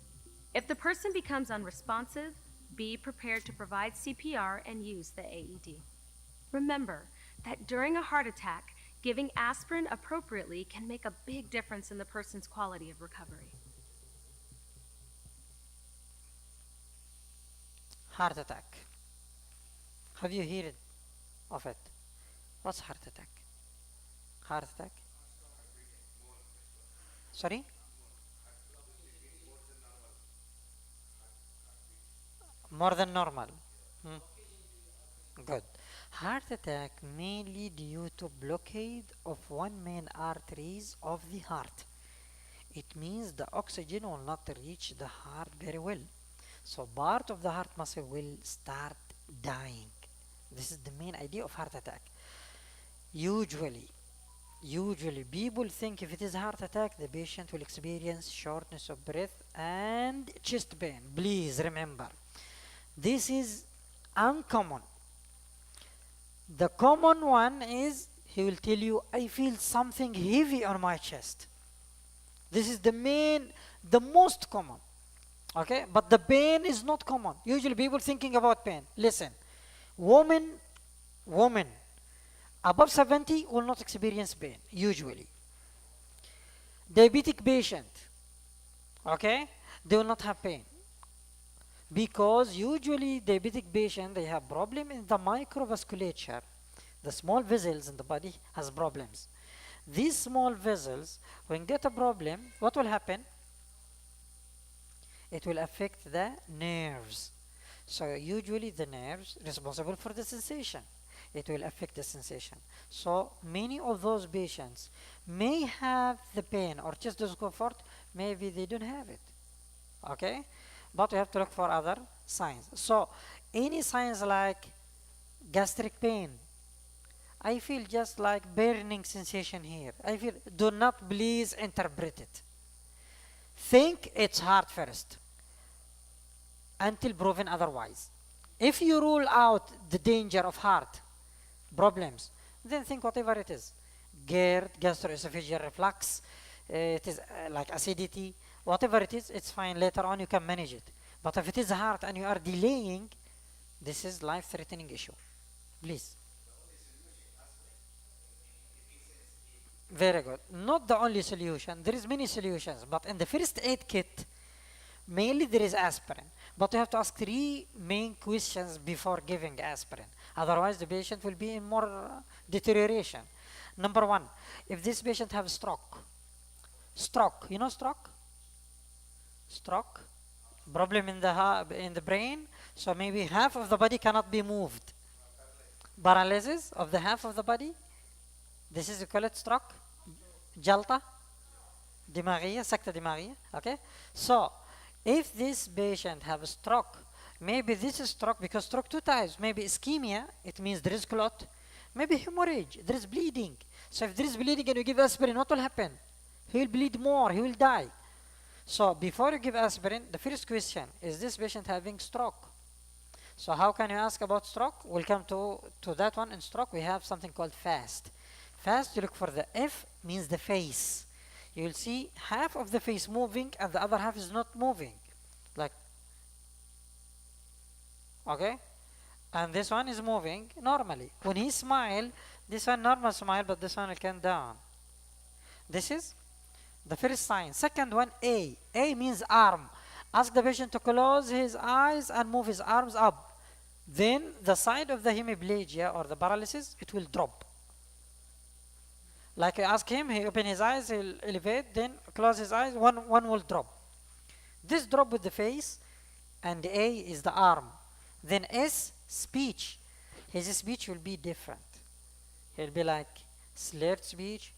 Speaker 6: If the person becomes unresponsive, be prepared to provide CPR and use the AED. Remember that during a heart attack, giving aspirin appropriately can make a big difference in the person's quality of recovery.
Speaker 4: Heart attack. Have you heard of it? What's heart attack? Heart attack? Sorry? More than normal. Hmm. Good. Heart attack mainly due to blockade of one main arteries of the heart. It means the oxygen will not reach the heart very well. So part of the heart muscle will start dying. This is the main idea of heart attack. Usually people think if it is heart attack, the patient will experience shortness of breath and chest pain. Please remember, this is uncommon. The common one is he will tell you, I feel something heavy on my chest. This is the most common. Okay, but the pain is not common. Usually people thinking about pain. Listen, women above 70 will not experience pain, usually. Diabetic patient, okay, they will not have pain. Because usually diabetic patient, they have problem in the microvasculature. The small vessels in the body has problems. These small vessels, when get a problem, what will happen? It will affect the nerves. So usually the nerves responsible for the sensation. It will affect the sensation. So many of those patients may have the pain or chest discomfort, maybe they don't have it. Okay? But we have to look for other signs. So any signs like gastric pain, I feel just like burning sensation here. Do not please interpret it. Think it's heart first until proven otherwise. If you rule out the danger of heart problems, then think whatever it is. GERD, gastroesophageal reflux, it is like acidity, whatever it is, it's fine. Later on you can manage it. But if it is heart and you are delaying, this is life-threatening issue. Please. Very good. Not the only solution. There is many solutions, but in the first aid kit, mainly there is aspirin. But you have to ask 3 main questions before giving aspirin. Otherwise, the patient will be in more deterioration. Number 1, if this patient have stroke, you know stroke? Stroke, problem in the brain, so maybe half of the body cannot be moved. Paralysis of the half of the body. This is, you call it stroke. Jalta, دماغية, سكتة دماغية. Okay. So, if this patient have a stroke, maybe this is stroke because stroke 2 types. Maybe ischemia, it means there is clot. Maybe hemorrhage, there is bleeding. So if there is bleeding and you give aspirin, what will happen? He will bleed more, he will die. So before you give aspirin, the first question, is this patient having stroke? So how can you ask about stroke? We'll come to that one. In stroke, we have something called FAST. FAST, you look for the F, means the face. You will see half of the face moving and the other half is not moving. Like, okay? And this one is moving normally. When he smile, this one normal smile, but this one will come down. This is the first sign. Second one, A. A means arm. Ask the patient to close his eyes and move his arms up. Then the side of the hemiplegia or the paralysis, it will drop. Like I ask him, he open his eyes, he'll elevate, then close his eyes, one will drop. This drop with the face, and A is the arm. Then S, speech. His speech will be different. He'll be like slurred speech.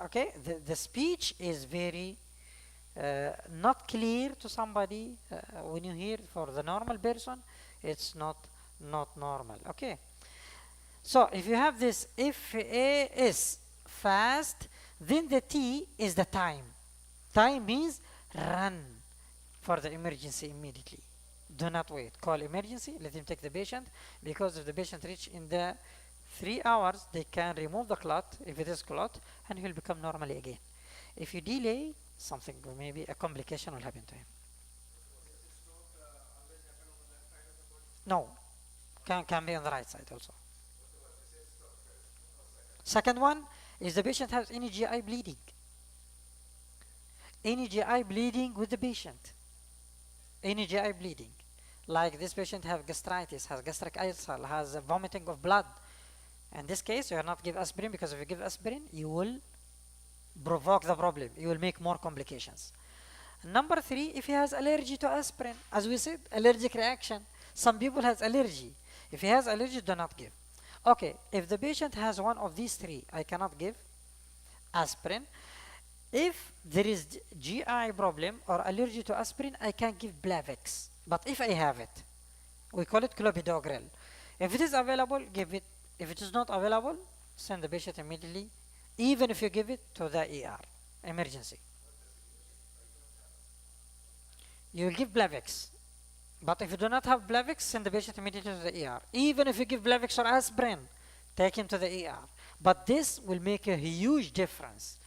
Speaker 4: Okay, the speech is very not clear to somebody. When you hear for the normal person, it's not normal. Okay, so if you have this FAS, fast, then the T is the time. Time means run for the emergency immediately. Do not wait. Call emergency, let him take the patient, because if the patient reach in the 3 hours, they can remove the clot, if it is clot, and he will become normally again. If you delay, something, maybe a complication will happen to him. No, can be on the right side also. Second one is the patient has any GI bleeding. Any GI bleeding with the patient. Any GI bleeding. Like this patient have gastritis, has gastric ulcer, has vomiting of blood. In this case, you will not give aspirin, because if you give aspirin, you will provoke the problem. You will make more complications. Number 3, if he has allergy to aspirin, as we said, allergic reaction. Some people has allergy. If he has allergy, do not give. Okay, if the patient has one of these 3, I cannot give aspirin. If there is GI problem or allergy to aspirin, I can give Plavix. But if I have it, we call it clopidogrel. If it is available, give it. If it is not available, send the patient immediately, even if you give it to the ER, emergency. You will give Plavix. But if you do not have Plavix, send the patient immediately to the ER. Even if you give Plavix or aspirin, take him to the ER. But this will make a huge difference.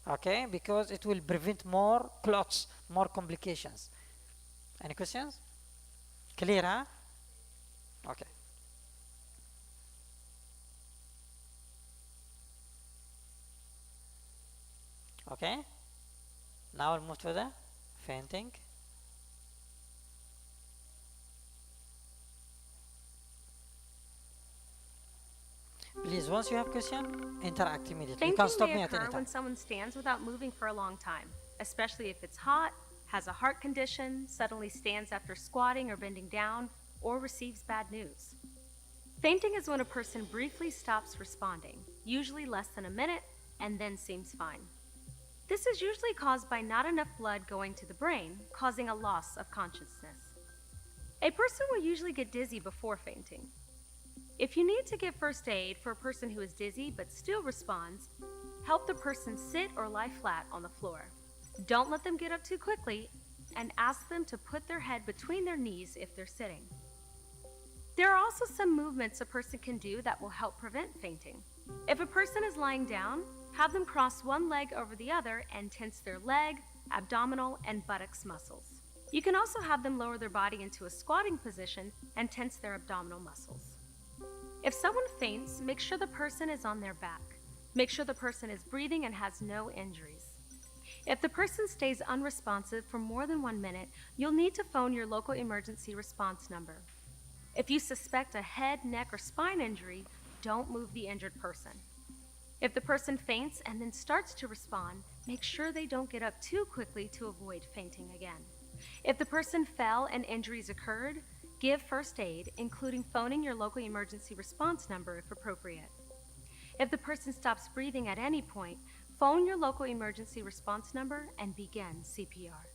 Speaker 4: Okay, because it will prevent more clots, more complications. Any questions? Clear, huh? Okay. Okay. Now we'll move to the fainting. Please, once you have question, interact immediately. You can
Speaker 6: Fainting
Speaker 4: stop
Speaker 6: may
Speaker 4: me at any
Speaker 6: occur
Speaker 4: time.
Speaker 6: when someone stands without moving for a long time, especially if it's hot, has a heart condition, suddenly stands after squatting or bending down, or receives bad news. Fainting is when a person briefly stops responding, usually less than a minute, and then seems fine. This is usually caused by not enough blood going to the brain, causing a loss of consciousness. A person will usually get dizzy before fainting. If you need to give first aid for a person who is dizzy but still responds, help the person sit or lie flat on the floor. Don't let them get up too quickly, and ask them to put their head between their knees if they're sitting. There are also some movements a person can do that will help prevent fainting. If a person is lying down, have them cross one leg over the other and tense their leg, abdominal, and buttocks muscles. You can also have them lower their body into a squatting position and tense their abdominal muscles. If someone faints, make sure the person is on their back. Make sure the person is breathing and has no injuries. If the person stays unresponsive for more than 1 minute, you'll need to phone your local emergency response number. If you suspect a head, neck, or spine injury, don't move the injured person. If the person faints and then starts to respond, make sure they don't get up too quickly to avoid fainting again. If the person fell and injuries occurred, give first aid, including phoning your local emergency response number if appropriate. If the person stops breathing at any point, phone your local emergency response number and begin CPR.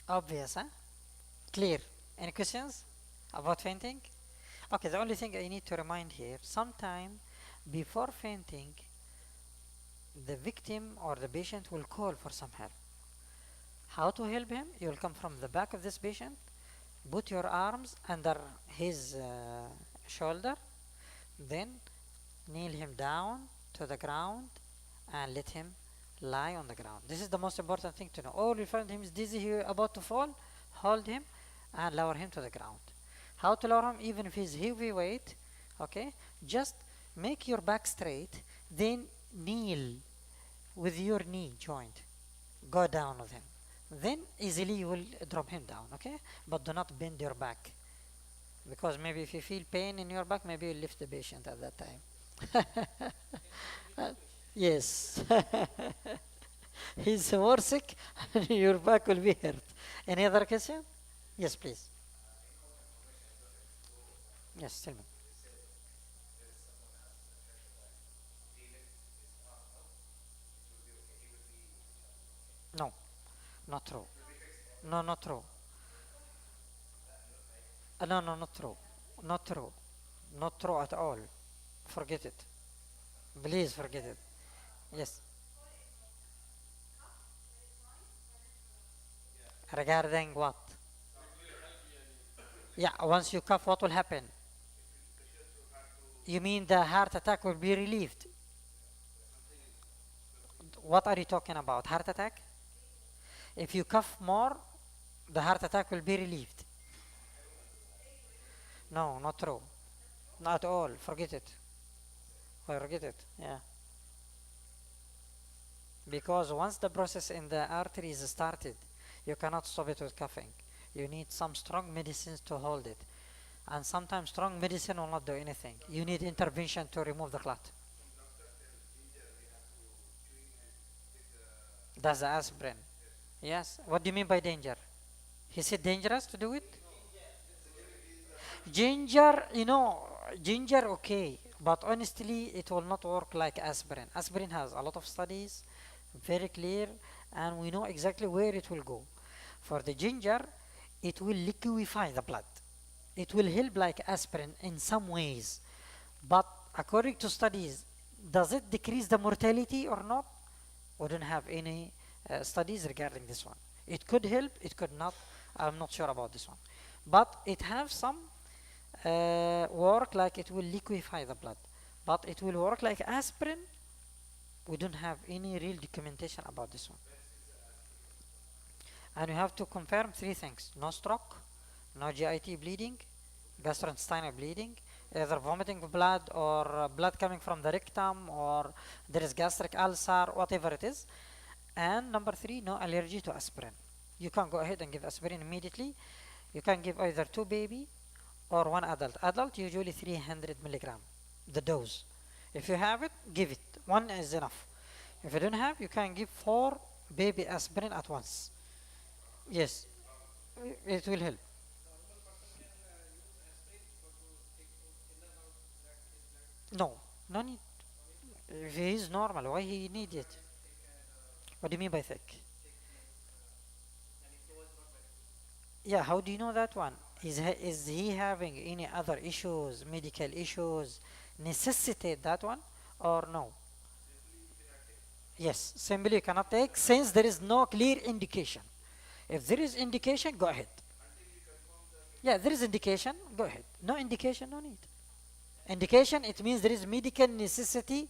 Speaker 4: Obvious, huh? Clear. Any questions about fainting? Okay, the only thing I need to remind here, sometime before fainting, the victim or the patient will call for some help. How to help him? You'll come from the back of this patient, put your arms under his shoulder, then kneel him down to the ground and let him lie on the ground. This is the most important thing to know. Or you find him is dizzy, he about to fall, hold him and lower him to the ground. How to lower him? Even if he's heavy weight, okay, just make your back straight, then kneel with your knee joint, go down with him, then easily you will drop him down, okay? But do not bend your back, because maybe if you feel pain in your back, maybe you lift the patient at that time. Yes. He's more sick and your back will be hurt. Any other question? Yes, please. Yes, tell me. No, not true. No, not true. No, no, not true. Not true. Not true at all. Forget it. Please forget it. Yes. Regarding what? Yeah, once you cough, what will happen? You mean the heart attack will be relieved? What are you talking about? Heart attack? If you cough more, the heart attack will be relieved. No, not true. Not at all. Forget it. Forget it. Yeah. Because once the process in the artery is started, you cannot stop it with coughing. You need some strong medicines to hold it. And sometimes strong medicine will not do anything. You need intervention to remove the clot. That's the aspirin. Yes. What do you mean by danger? He said dangerous to do it? Ginger, ginger, okay. But honestly, it will not work like aspirin. Aspirin has a lot of studies, very clear, and we know exactly where it will go. For the ginger, it will liquefy the blood. It will help like aspirin in some ways. But according to studies, does it decrease the mortality or not? We don't have any studies regarding this one. It could help, it could not. I'm not sure about this one. But it has some work like it will liquefy the blood. But it will work like aspirin. We don't have any real documentation about this one. And you have to confirm 3 things. No stroke, no GIT bleeding, gastrointestinal bleeding, either vomiting of blood or blood coming from the rectum, or there is gastric ulcer, whatever it is. And number 3, no allergy to aspirin. You can go ahead and give aspirin immediately. You can give either 2 baby or 1 adult. Adult usually 300 milligram, the dose. If you have it, give it. 1 is enough. If you don't have, you can give 4 baby aspirin at once. Yes, it will help. No, no need. If he is normal, why he need it? What do you mean by thick? Yeah, how do you know that one? Is he having any other issues, medical issues, necessitate that one, or no? Yes, simply you cannot take since there is no clear indication. If there is indication, go ahead. Yeah, there is indication, go ahead. No indication, no need. Indication, it means there is medical necessity,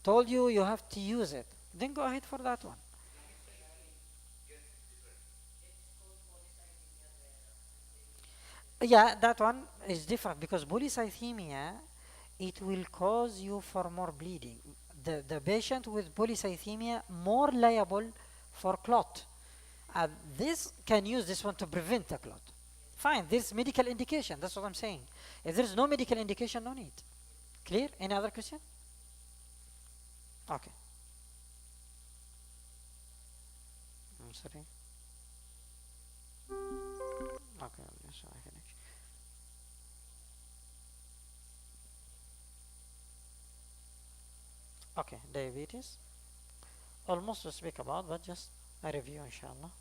Speaker 4: told you you have to use it. Then go ahead for that one. Yeah, that one is different because polycythemia, it will cause you for more bleeding. The patient with polycythemia more liable for clot. This can use this one to prevent a clot. Fine, there's medical indication. That's what I'm saying. If there's no medical indication, no need. Clear? Any other question? Okay. I'm sorry. Okay, so I finish. Okay, diabetes. Almost to speak about, but just a review, inshallah.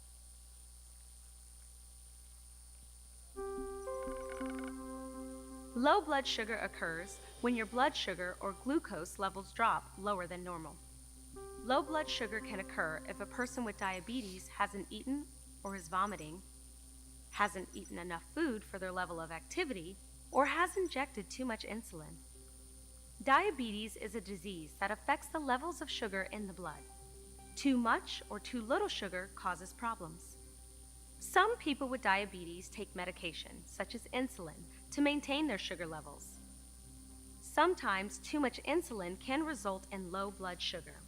Speaker 6: Low blood sugar occurs when your blood sugar or glucose levels drop lower than normal. Low blood sugar can occur if a person with diabetes hasn't eaten or is vomiting, hasn't eaten enough food for their level of activity, or has injected too much insulin. Diabetes is a disease that affects the levels of sugar in the blood. Too much or too little sugar causes problems. Some people with diabetes take medication, such as insulin, to maintain their sugar levels. Sometimes too much insulin can result in low blood sugar.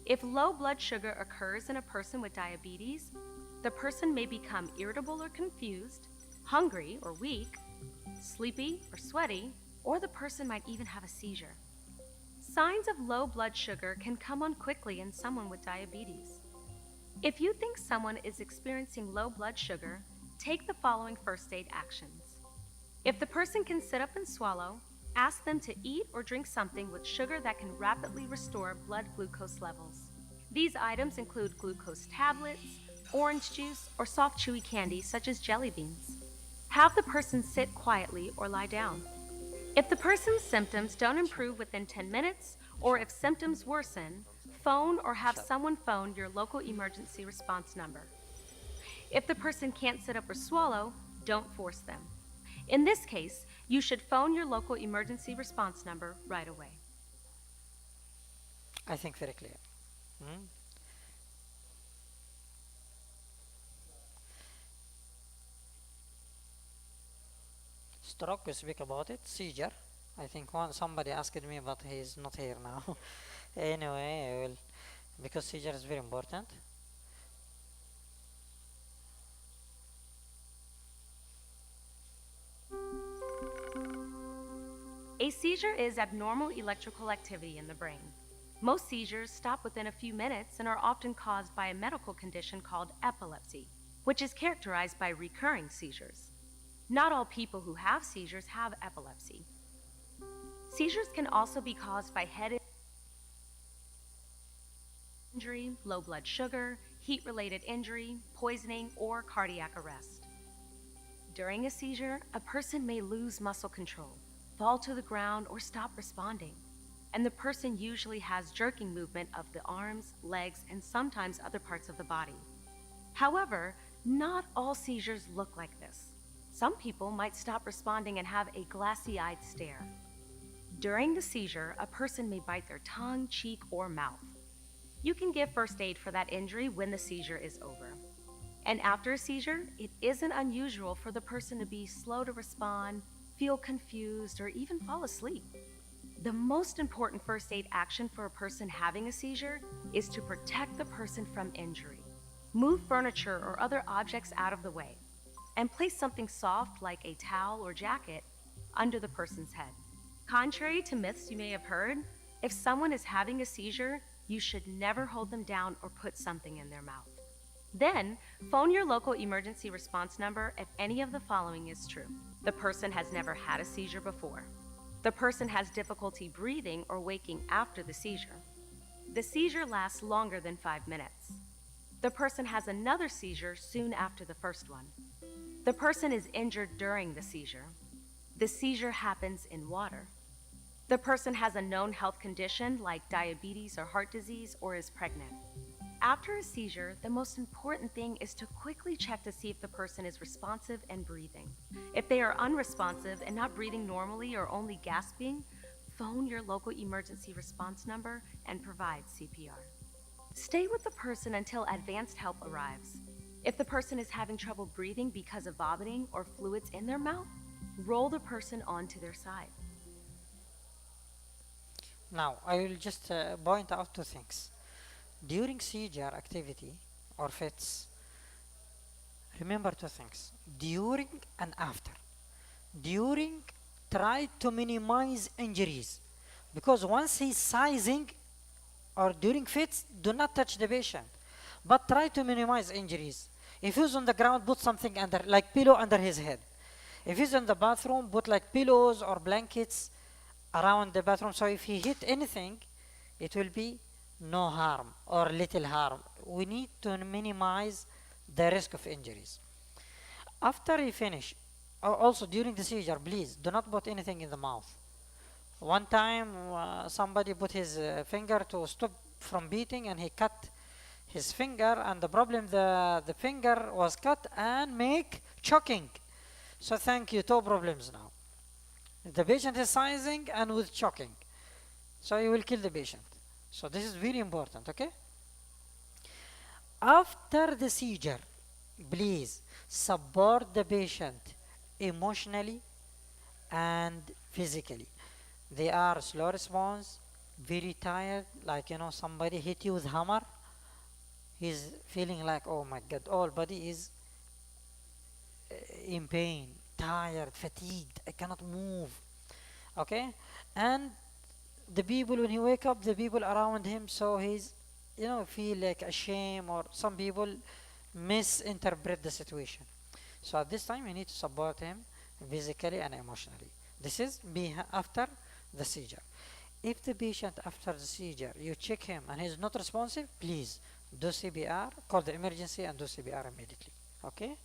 Speaker 6: If low blood sugar occurs in a person with diabetes, the person may become irritable or confused, hungry or weak, sleepy or sweaty, or the person might even have a seizure. Signs of low blood sugar can come on quickly in someone with diabetes. If you think someone is experiencing low blood sugar, take the following first aid actions. If the person can sit up and swallow, ask them to eat or drink something with sugar that can rapidly restore blood glucose levels. These items include glucose tablets, orange juice, or soft chewy candy such as jelly beans. Have the person sit quietly or lie down. If the person's symptoms don't improve within 10 minutes, or if symptoms worsen, phone or have someone phone your local emergency response number. If the person can't sit up or swallow, don't force them. In this case, you should phone your local emergency response number right away.
Speaker 4: I think very clear. Hmm? Stroke, we speak about it. Seizure. I think somebody asked me, but he's not here now. Anyway, I will, because seizure is very important.
Speaker 6: A seizure is abnormal electrical activity in the brain. Most seizures stop within a few minutes and are often caused by a medical condition called epilepsy, which is characterized by recurring seizures. Not all people who have seizures have epilepsy. Seizures can also be caused by head injury, low blood sugar, heat-related injury, poisoning, or cardiac arrest. During a seizure, a person may lose muscle control, fall to the ground, or stop responding. And the person usually has jerking movement of the arms, legs, and sometimes other parts of the body. However, not all seizures look like this. Some people might stop responding and have a glassy-eyed stare. During the seizure, a person may bite their tongue, cheek, or mouth. You can give first aid for that injury when the seizure is over. And after a seizure, it isn't unusual for the person to be slow to respond, feel confused, or even fall asleep. The most important first aid action for a person having a seizure is to protect the person from injury. Move furniture or other objects out of the way, and place something soft like a towel or jacket under the person's head. Contrary to myths you may have heard, if someone is having a seizure, you should never hold them down or put something in their mouth. Then, phone your local emergency response number if any of the following is true. The person has never had a seizure before. The person has difficulty breathing or waking after the seizure. The seizure lasts longer than 5 minutes. The person has another seizure soon after the first one. The person is injured during the seizure. The seizure happens in water. The person has a known health condition like diabetes or heart disease or is pregnant. After a seizure, the most important thing is to quickly check to see if the person is responsive and breathing. If they are unresponsive and not breathing normally or only gasping, phone your local emergency response number and provide CPR. Stay with the person until advanced help arrives. If the person is having trouble breathing because of vomiting or fluids in their mouth, roll the person onto their side.
Speaker 4: Now, I will just point out two things. During seizure activity or fits, remember two things. During and after. During, try to minimize injuries. Because once he's seizing or during fits, do not touch the patient. But try to minimize injuries. If he's on the ground, put something under, like pillow under his head. If he's in the bathroom, put like pillows or blankets around the bathroom. So if he hit anything, it will be no harm or little harm. We need to minimize the risk of injuries. After you finish, also during the seizure, please do not put anything in the mouth. One time, somebody put his finger to stop from beating, and he cut his finger, and the problem, the finger was cut and make choking. So thank you, two problems now. The patient is seizing and with choking. So you will kill the patient. So this is very important, okay? After the seizure, please support the patient emotionally and physically. They are slow response, very tired, like somebody hit you with hammer. He's feeling like, oh my god, all body is in pain, tired, fatigued, I cannot move. Okay? And the people, when he wake up, the people around him, so he's feel like ashamed, or some people misinterpret the situation. So at this time you need to support him physically and emotionally. This is after the seizure. If the patient after the seizure you check him and he's not responsive, please do CPR, call the emergency and do CPR immediately. Okay?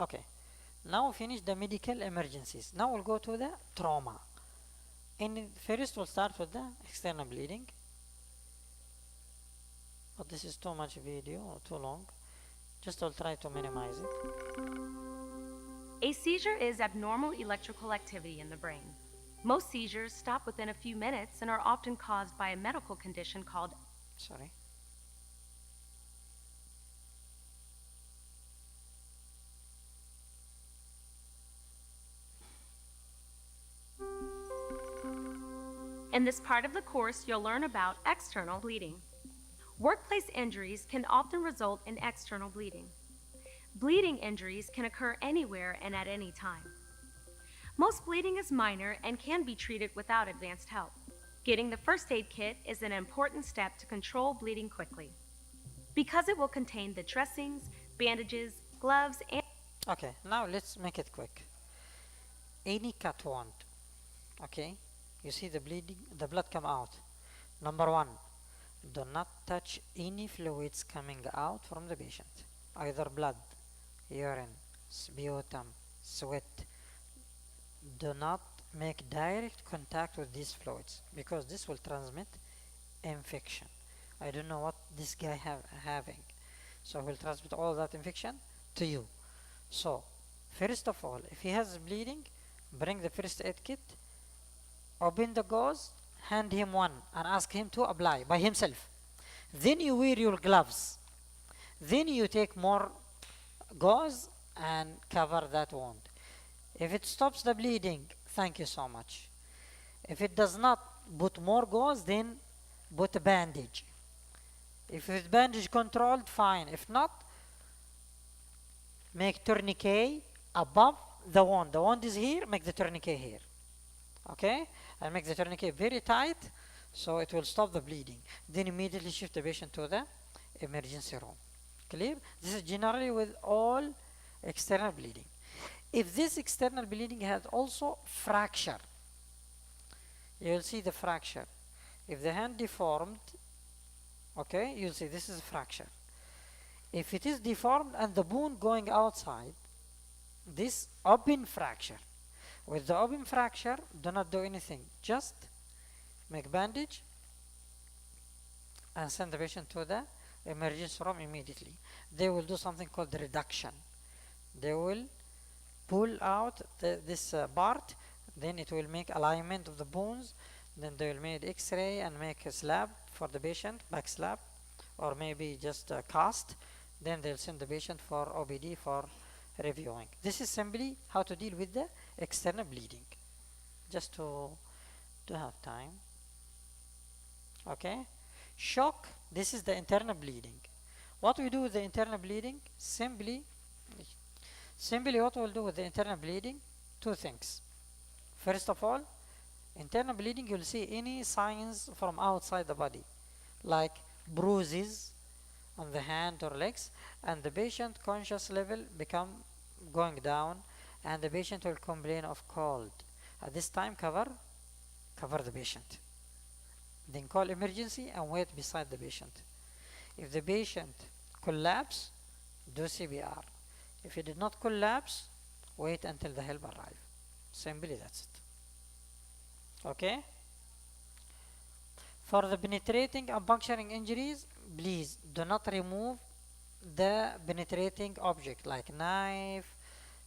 Speaker 4: Okay. Now finish the medical emergencies. Now we'll go to the trauma. First we'll start with the external bleeding. But this is too much video or too long. Just I'll try to minimize it.
Speaker 6: A seizure is abnormal electrical activity in the brain. Most seizures stop within a few minutes and are often caused by a medical condition called
Speaker 4: Sorry.
Speaker 6: In this part of the course, you'll learn about external bleeding. Workplace injuries can often result in external bleeding. Bleeding injuries can occur anywhere and at any time. Most bleeding is minor and can be treated without advanced help. Getting the first aid kit is an important step to control bleeding quickly, because it will contain the dressings, bandages, gloves, and...
Speaker 4: Okay, now let's make it quick. Any cut wound, okay? You see the bleeding, the blood come out. Number one, do not touch any fluids coming out from the patient. Either blood, urine, sputum, sweat. Do not make direct contact with these fluids, because this will transmit infection. I don't know what this guy having. So he'll transmit all that infection to you. So, first of all, if he has bleeding, bring the first aid kit, open the gauze, hand him one and ask him to apply by himself. Then you wear your gloves. Then you take more gauze and cover that wound. If it stops the bleeding, thank you so much. If it does not, put more gauze, then put a bandage. If it's bandage controlled, fine. If not, make tourniquet above the wound. The wound is here, make the tourniquet here. Okay? And make the tourniquet very tight so it will stop the bleeding. Then immediately shift the patient to the emergency room. Clear? This is generally with all external bleeding. If this external bleeding has also fracture, you will see the fracture. If the hand deformed, okay, you'll see this is a fracture. If it is deformed and the bone going outside, this open fracture. With the open fracture, do not do anything. Just make bandage and send the patient to the emergency room immediately. They will do something called reduction. They will pull out this part, then it will make alignment of the bones, then they will make x-ray and make a slab for the patient, back slab, or maybe just a cast. Then they'll send the patient for OBD for reviewing. This is simply how to deal with the external bleeding, just to have time. Okay, shock, this is the internal bleeding. What we do with the internal bleeding, simply what we'll do with the internal bleeding, two things. First of all, internal bleeding, you'll see any signs from outside the body, like bruises on the hand or legs, and the patient conscious level become going down, and the patient will complain of cold. At this time, cover the patient. Then call emergency and wait beside the patient. If the patient collapse, do CPR. If he did not collapse, wait until the help arrive. Simply that's it. Okay? For the penetrating and puncturing injuries, please do not remove the penetrating object like knife,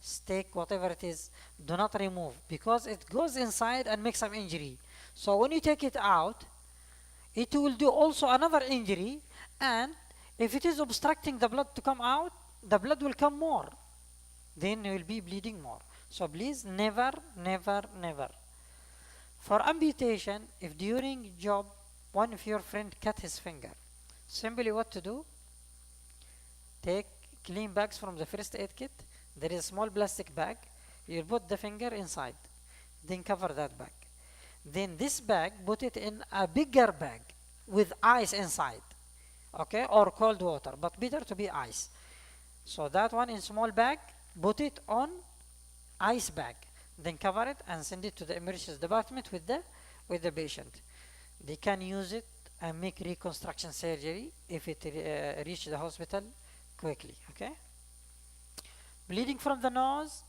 Speaker 4: stick, whatever it is. Do not remove, because it goes inside and makes some injury. So when you take it out, it will do also another injury, and if it is obstructing the blood to come out, the blood will come more. Then you will be bleeding more. So please never, never, never. For amputation, if during job one of your friend cut his finger, simply what to do? Take clean bags from the first aid kit. There is a small plastic bag. You put the finger inside, then cover that bag. Then this bag, put it in a bigger bag with ice inside, okay, or cold water, but better to be ice. So that one in small bag, put it on ice bag, then cover it and send it to the emergency department with the patient. They can use it and make reconstruction surgery if it reach the hospital quickly. Okay. Bleeding from the nose,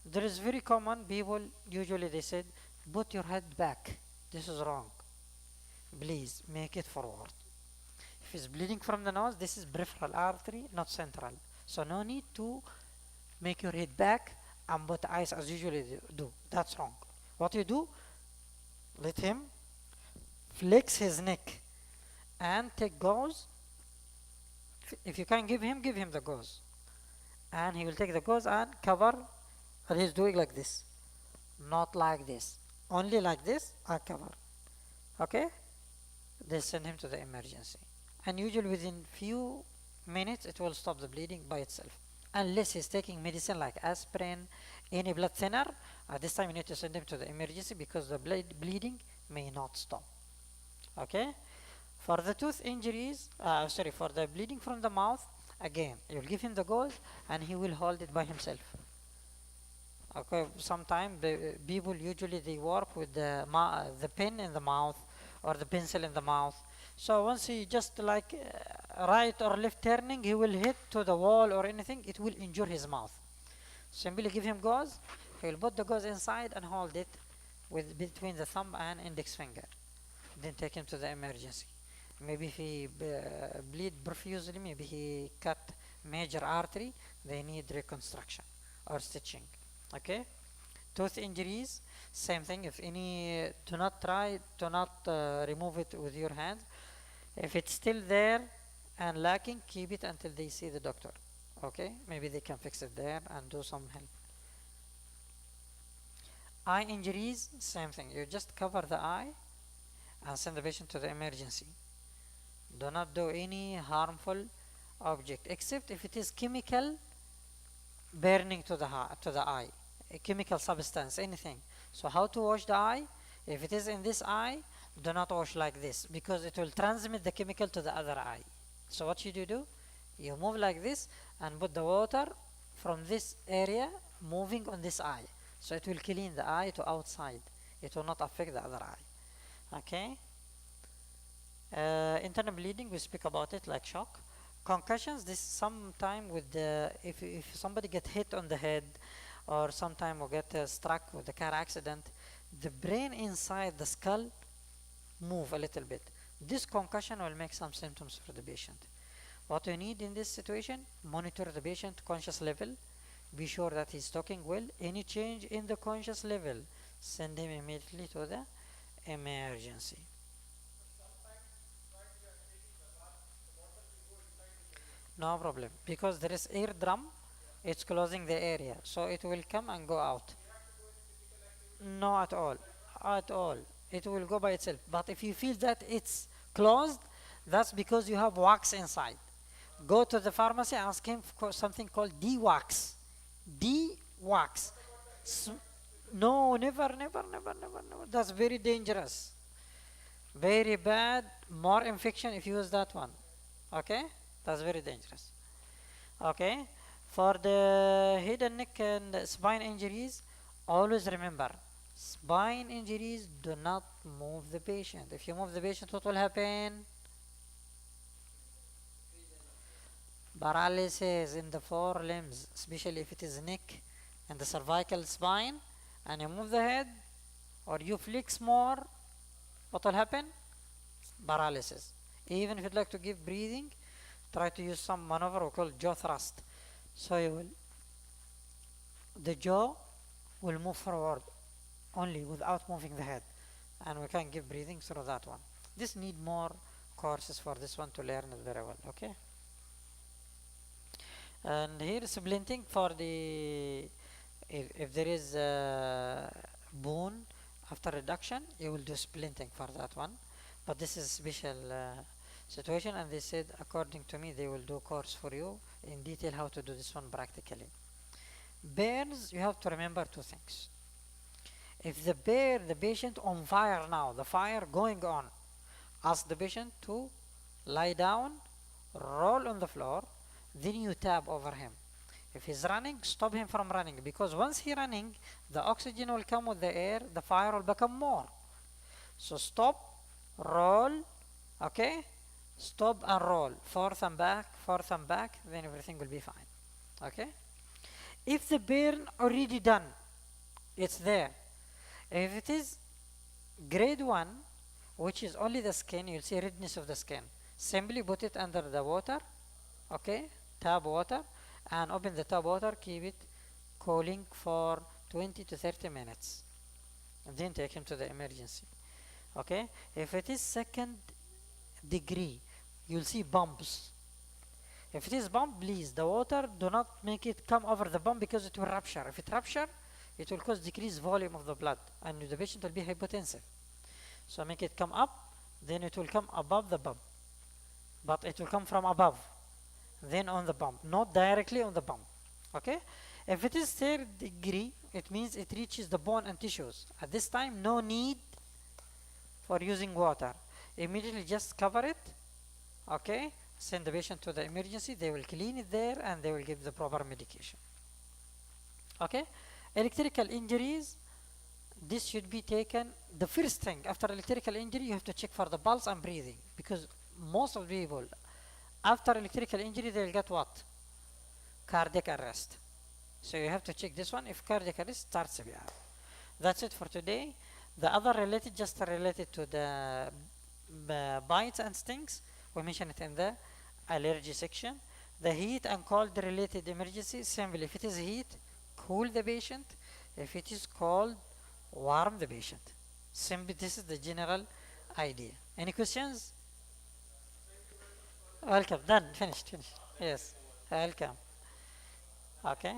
Speaker 4: there is very common. People usually they said, put your head back. This is wrong. Please make it forward. If it's bleeding from the nose, this is peripheral artery, not central. So no need to make your head back and put ice as usually do. That's wrong. What you do, let him flex his neck and take gauze. If you can give him the gauze. And he will take the gauze and cover, and he's doing like this. Not like this. Only like this and cover. Okay? They send him to the emergency. And usually within few minutes it will stop the bleeding by itself. Unless he's taking medicine like aspirin, any blood thinner, at this time you need to send him to the emergency because the bleeding may not stop. Okay? For the tooth injuries, for the bleeding from the mouth, again, you'll give him the gauze and he will hold it by himself. Okay, sometimes people usually they work with the pen in the mouth or the pencil in the mouth. So once he just like right or left turning, he will hit to the wall or anything, it will injure his mouth. Simply give him gauze, he will put the gauze inside and hold it with between the thumb and index finger. Then take him to the emergency. Maybe if he bleed profusely, maybe he cut major artery, they need reconstruction or stitching. Okay? Tooth injuries, same thing. If any, do not remove it with your hand. If it's still there and lacking, keep it until they see the doctor. Okay? Maybe they can fix it there and do some help. Eye injuries, same thing. You just cover the eye and send the patient to the emergency. Do not do any harmful object except if it is chemical burning to the eye, a chemical substance, anything. So how to wash the eye? If it is in this eye, do not wash like this because it will transmit the chemical to the other eye. So what should you do? You move like this and put the water from this area moving on this eye. So it will clean the eye to outside. It will not affect the other eye. Okay? Internal bleeding, we speak about it like shock. Concussions, this sometime with the if somebody get hit on the head or sometime we get struck with a car accident, the brain inside the skull move a little bit. This concussion will make some symptoms for the patient. What you need in this situation, monitor the patient conscious level, be sure that he's talking well. Any change in the conscious level, send him immediately to the emergency. No problem, because there is air drum, it's closing the area, so it will come and go out. No, at all, at all. It will go by itself. But if you feel that it's closed, that's because you have wax inside. Go to the pharmacy, ask him for something called D-wax. D-wax. No, never, never, never, never, never. That's very dangerous. Very bad. More infection if you use that one. Okay? That's very dangerous. Okay? For the head and neck and spine injuries, always remember, spine injuries do not move the patient. If you move the patient, what will happen? Paralysis in the forelimbs, especially if it is neck and the cervical spine, and you move the head or you flex more, what will happen? Paralysis. Even if you'd like to give breathing, try to use some maneuver we call jaw thrust. So you will, the jaw will move forward only without moving the head, and we can give breathing through that one. This need more courses for this one to learn it very well. Okay. And here is splinting for the if there is a bone after reduction, you will do splinting for that one. But this is a special situation, and they said according to me they will do course for you in detail how to do this one practically. Burns, you have to remember two things. If the patient on fire now, the fire going on, ask the patient to lie down, roll on the floor, then you tap over him. If he's running, stop him from running, because once he's running, the oxygen will come with the air, the fire will become more. So stop, roll, okay? Stop and roll, forth and back, then everything will be fine. Okay? If the burn already done, it's there. If it is grade 1, which is only the skin, you'll see redness of the skin. Simply put it under the water, okay? Tap water, and open the tap water, keep it cooling for 20 to 30 minutes. And then take him to the emergency. Okay? If it is second degree, you'll see bumps. If it is bump, please, the water, do not make it come over the bump because it will rupture. If it rupture, it will cause decreased volume of the blood and the patient will be hypotensive. So make it come up, then it will come above the bump. But it will come from above, then on the bump, not directly on the bump. Okay? If it is third degree, it means it reaches the bone and tissues. At this time, no need for using water. Immediately just cover it, okay? Send the patient to the emergency, they will clean it there and they will give the proper medication. Okay? Electrical injuries, this should be taken. The first thing after electrical injury, you have to check for the pulse and breathing, because most of the people after electrical injury they'll get what? Cardiac arrest. So you have to check this one. If cardiac arrest, start CPR. That's it for today. The other related, just related to the bites and stings, we mentioned it in the allergy section. The heat and cold related emergency, simply if it is heat, cool the patient. If it is cold, warm the patient. Simply this is the general idea. Any questions? Welcome. Done. Finished. Yes. Welcome. Okay.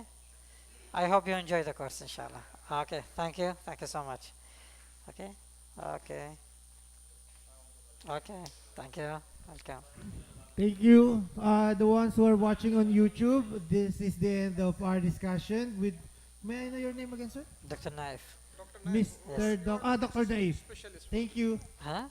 Speaker 4: I hope you enjoy the course, inshallah. Okay. Thank you. Thank you so much. Okay. Okay. Okay. Thank you. Welcome.
Speaker 7: Thank you. The ones who are watching on YouTube, this is the end of our discussion with, may I know your name again, sir?
Speaker 4: Dr. Naif.
Speaker 7: Mr.
Speaker 4: Yes.
Speaker 7: Dr. Naif. Thank you.
Speaker 4: Huh?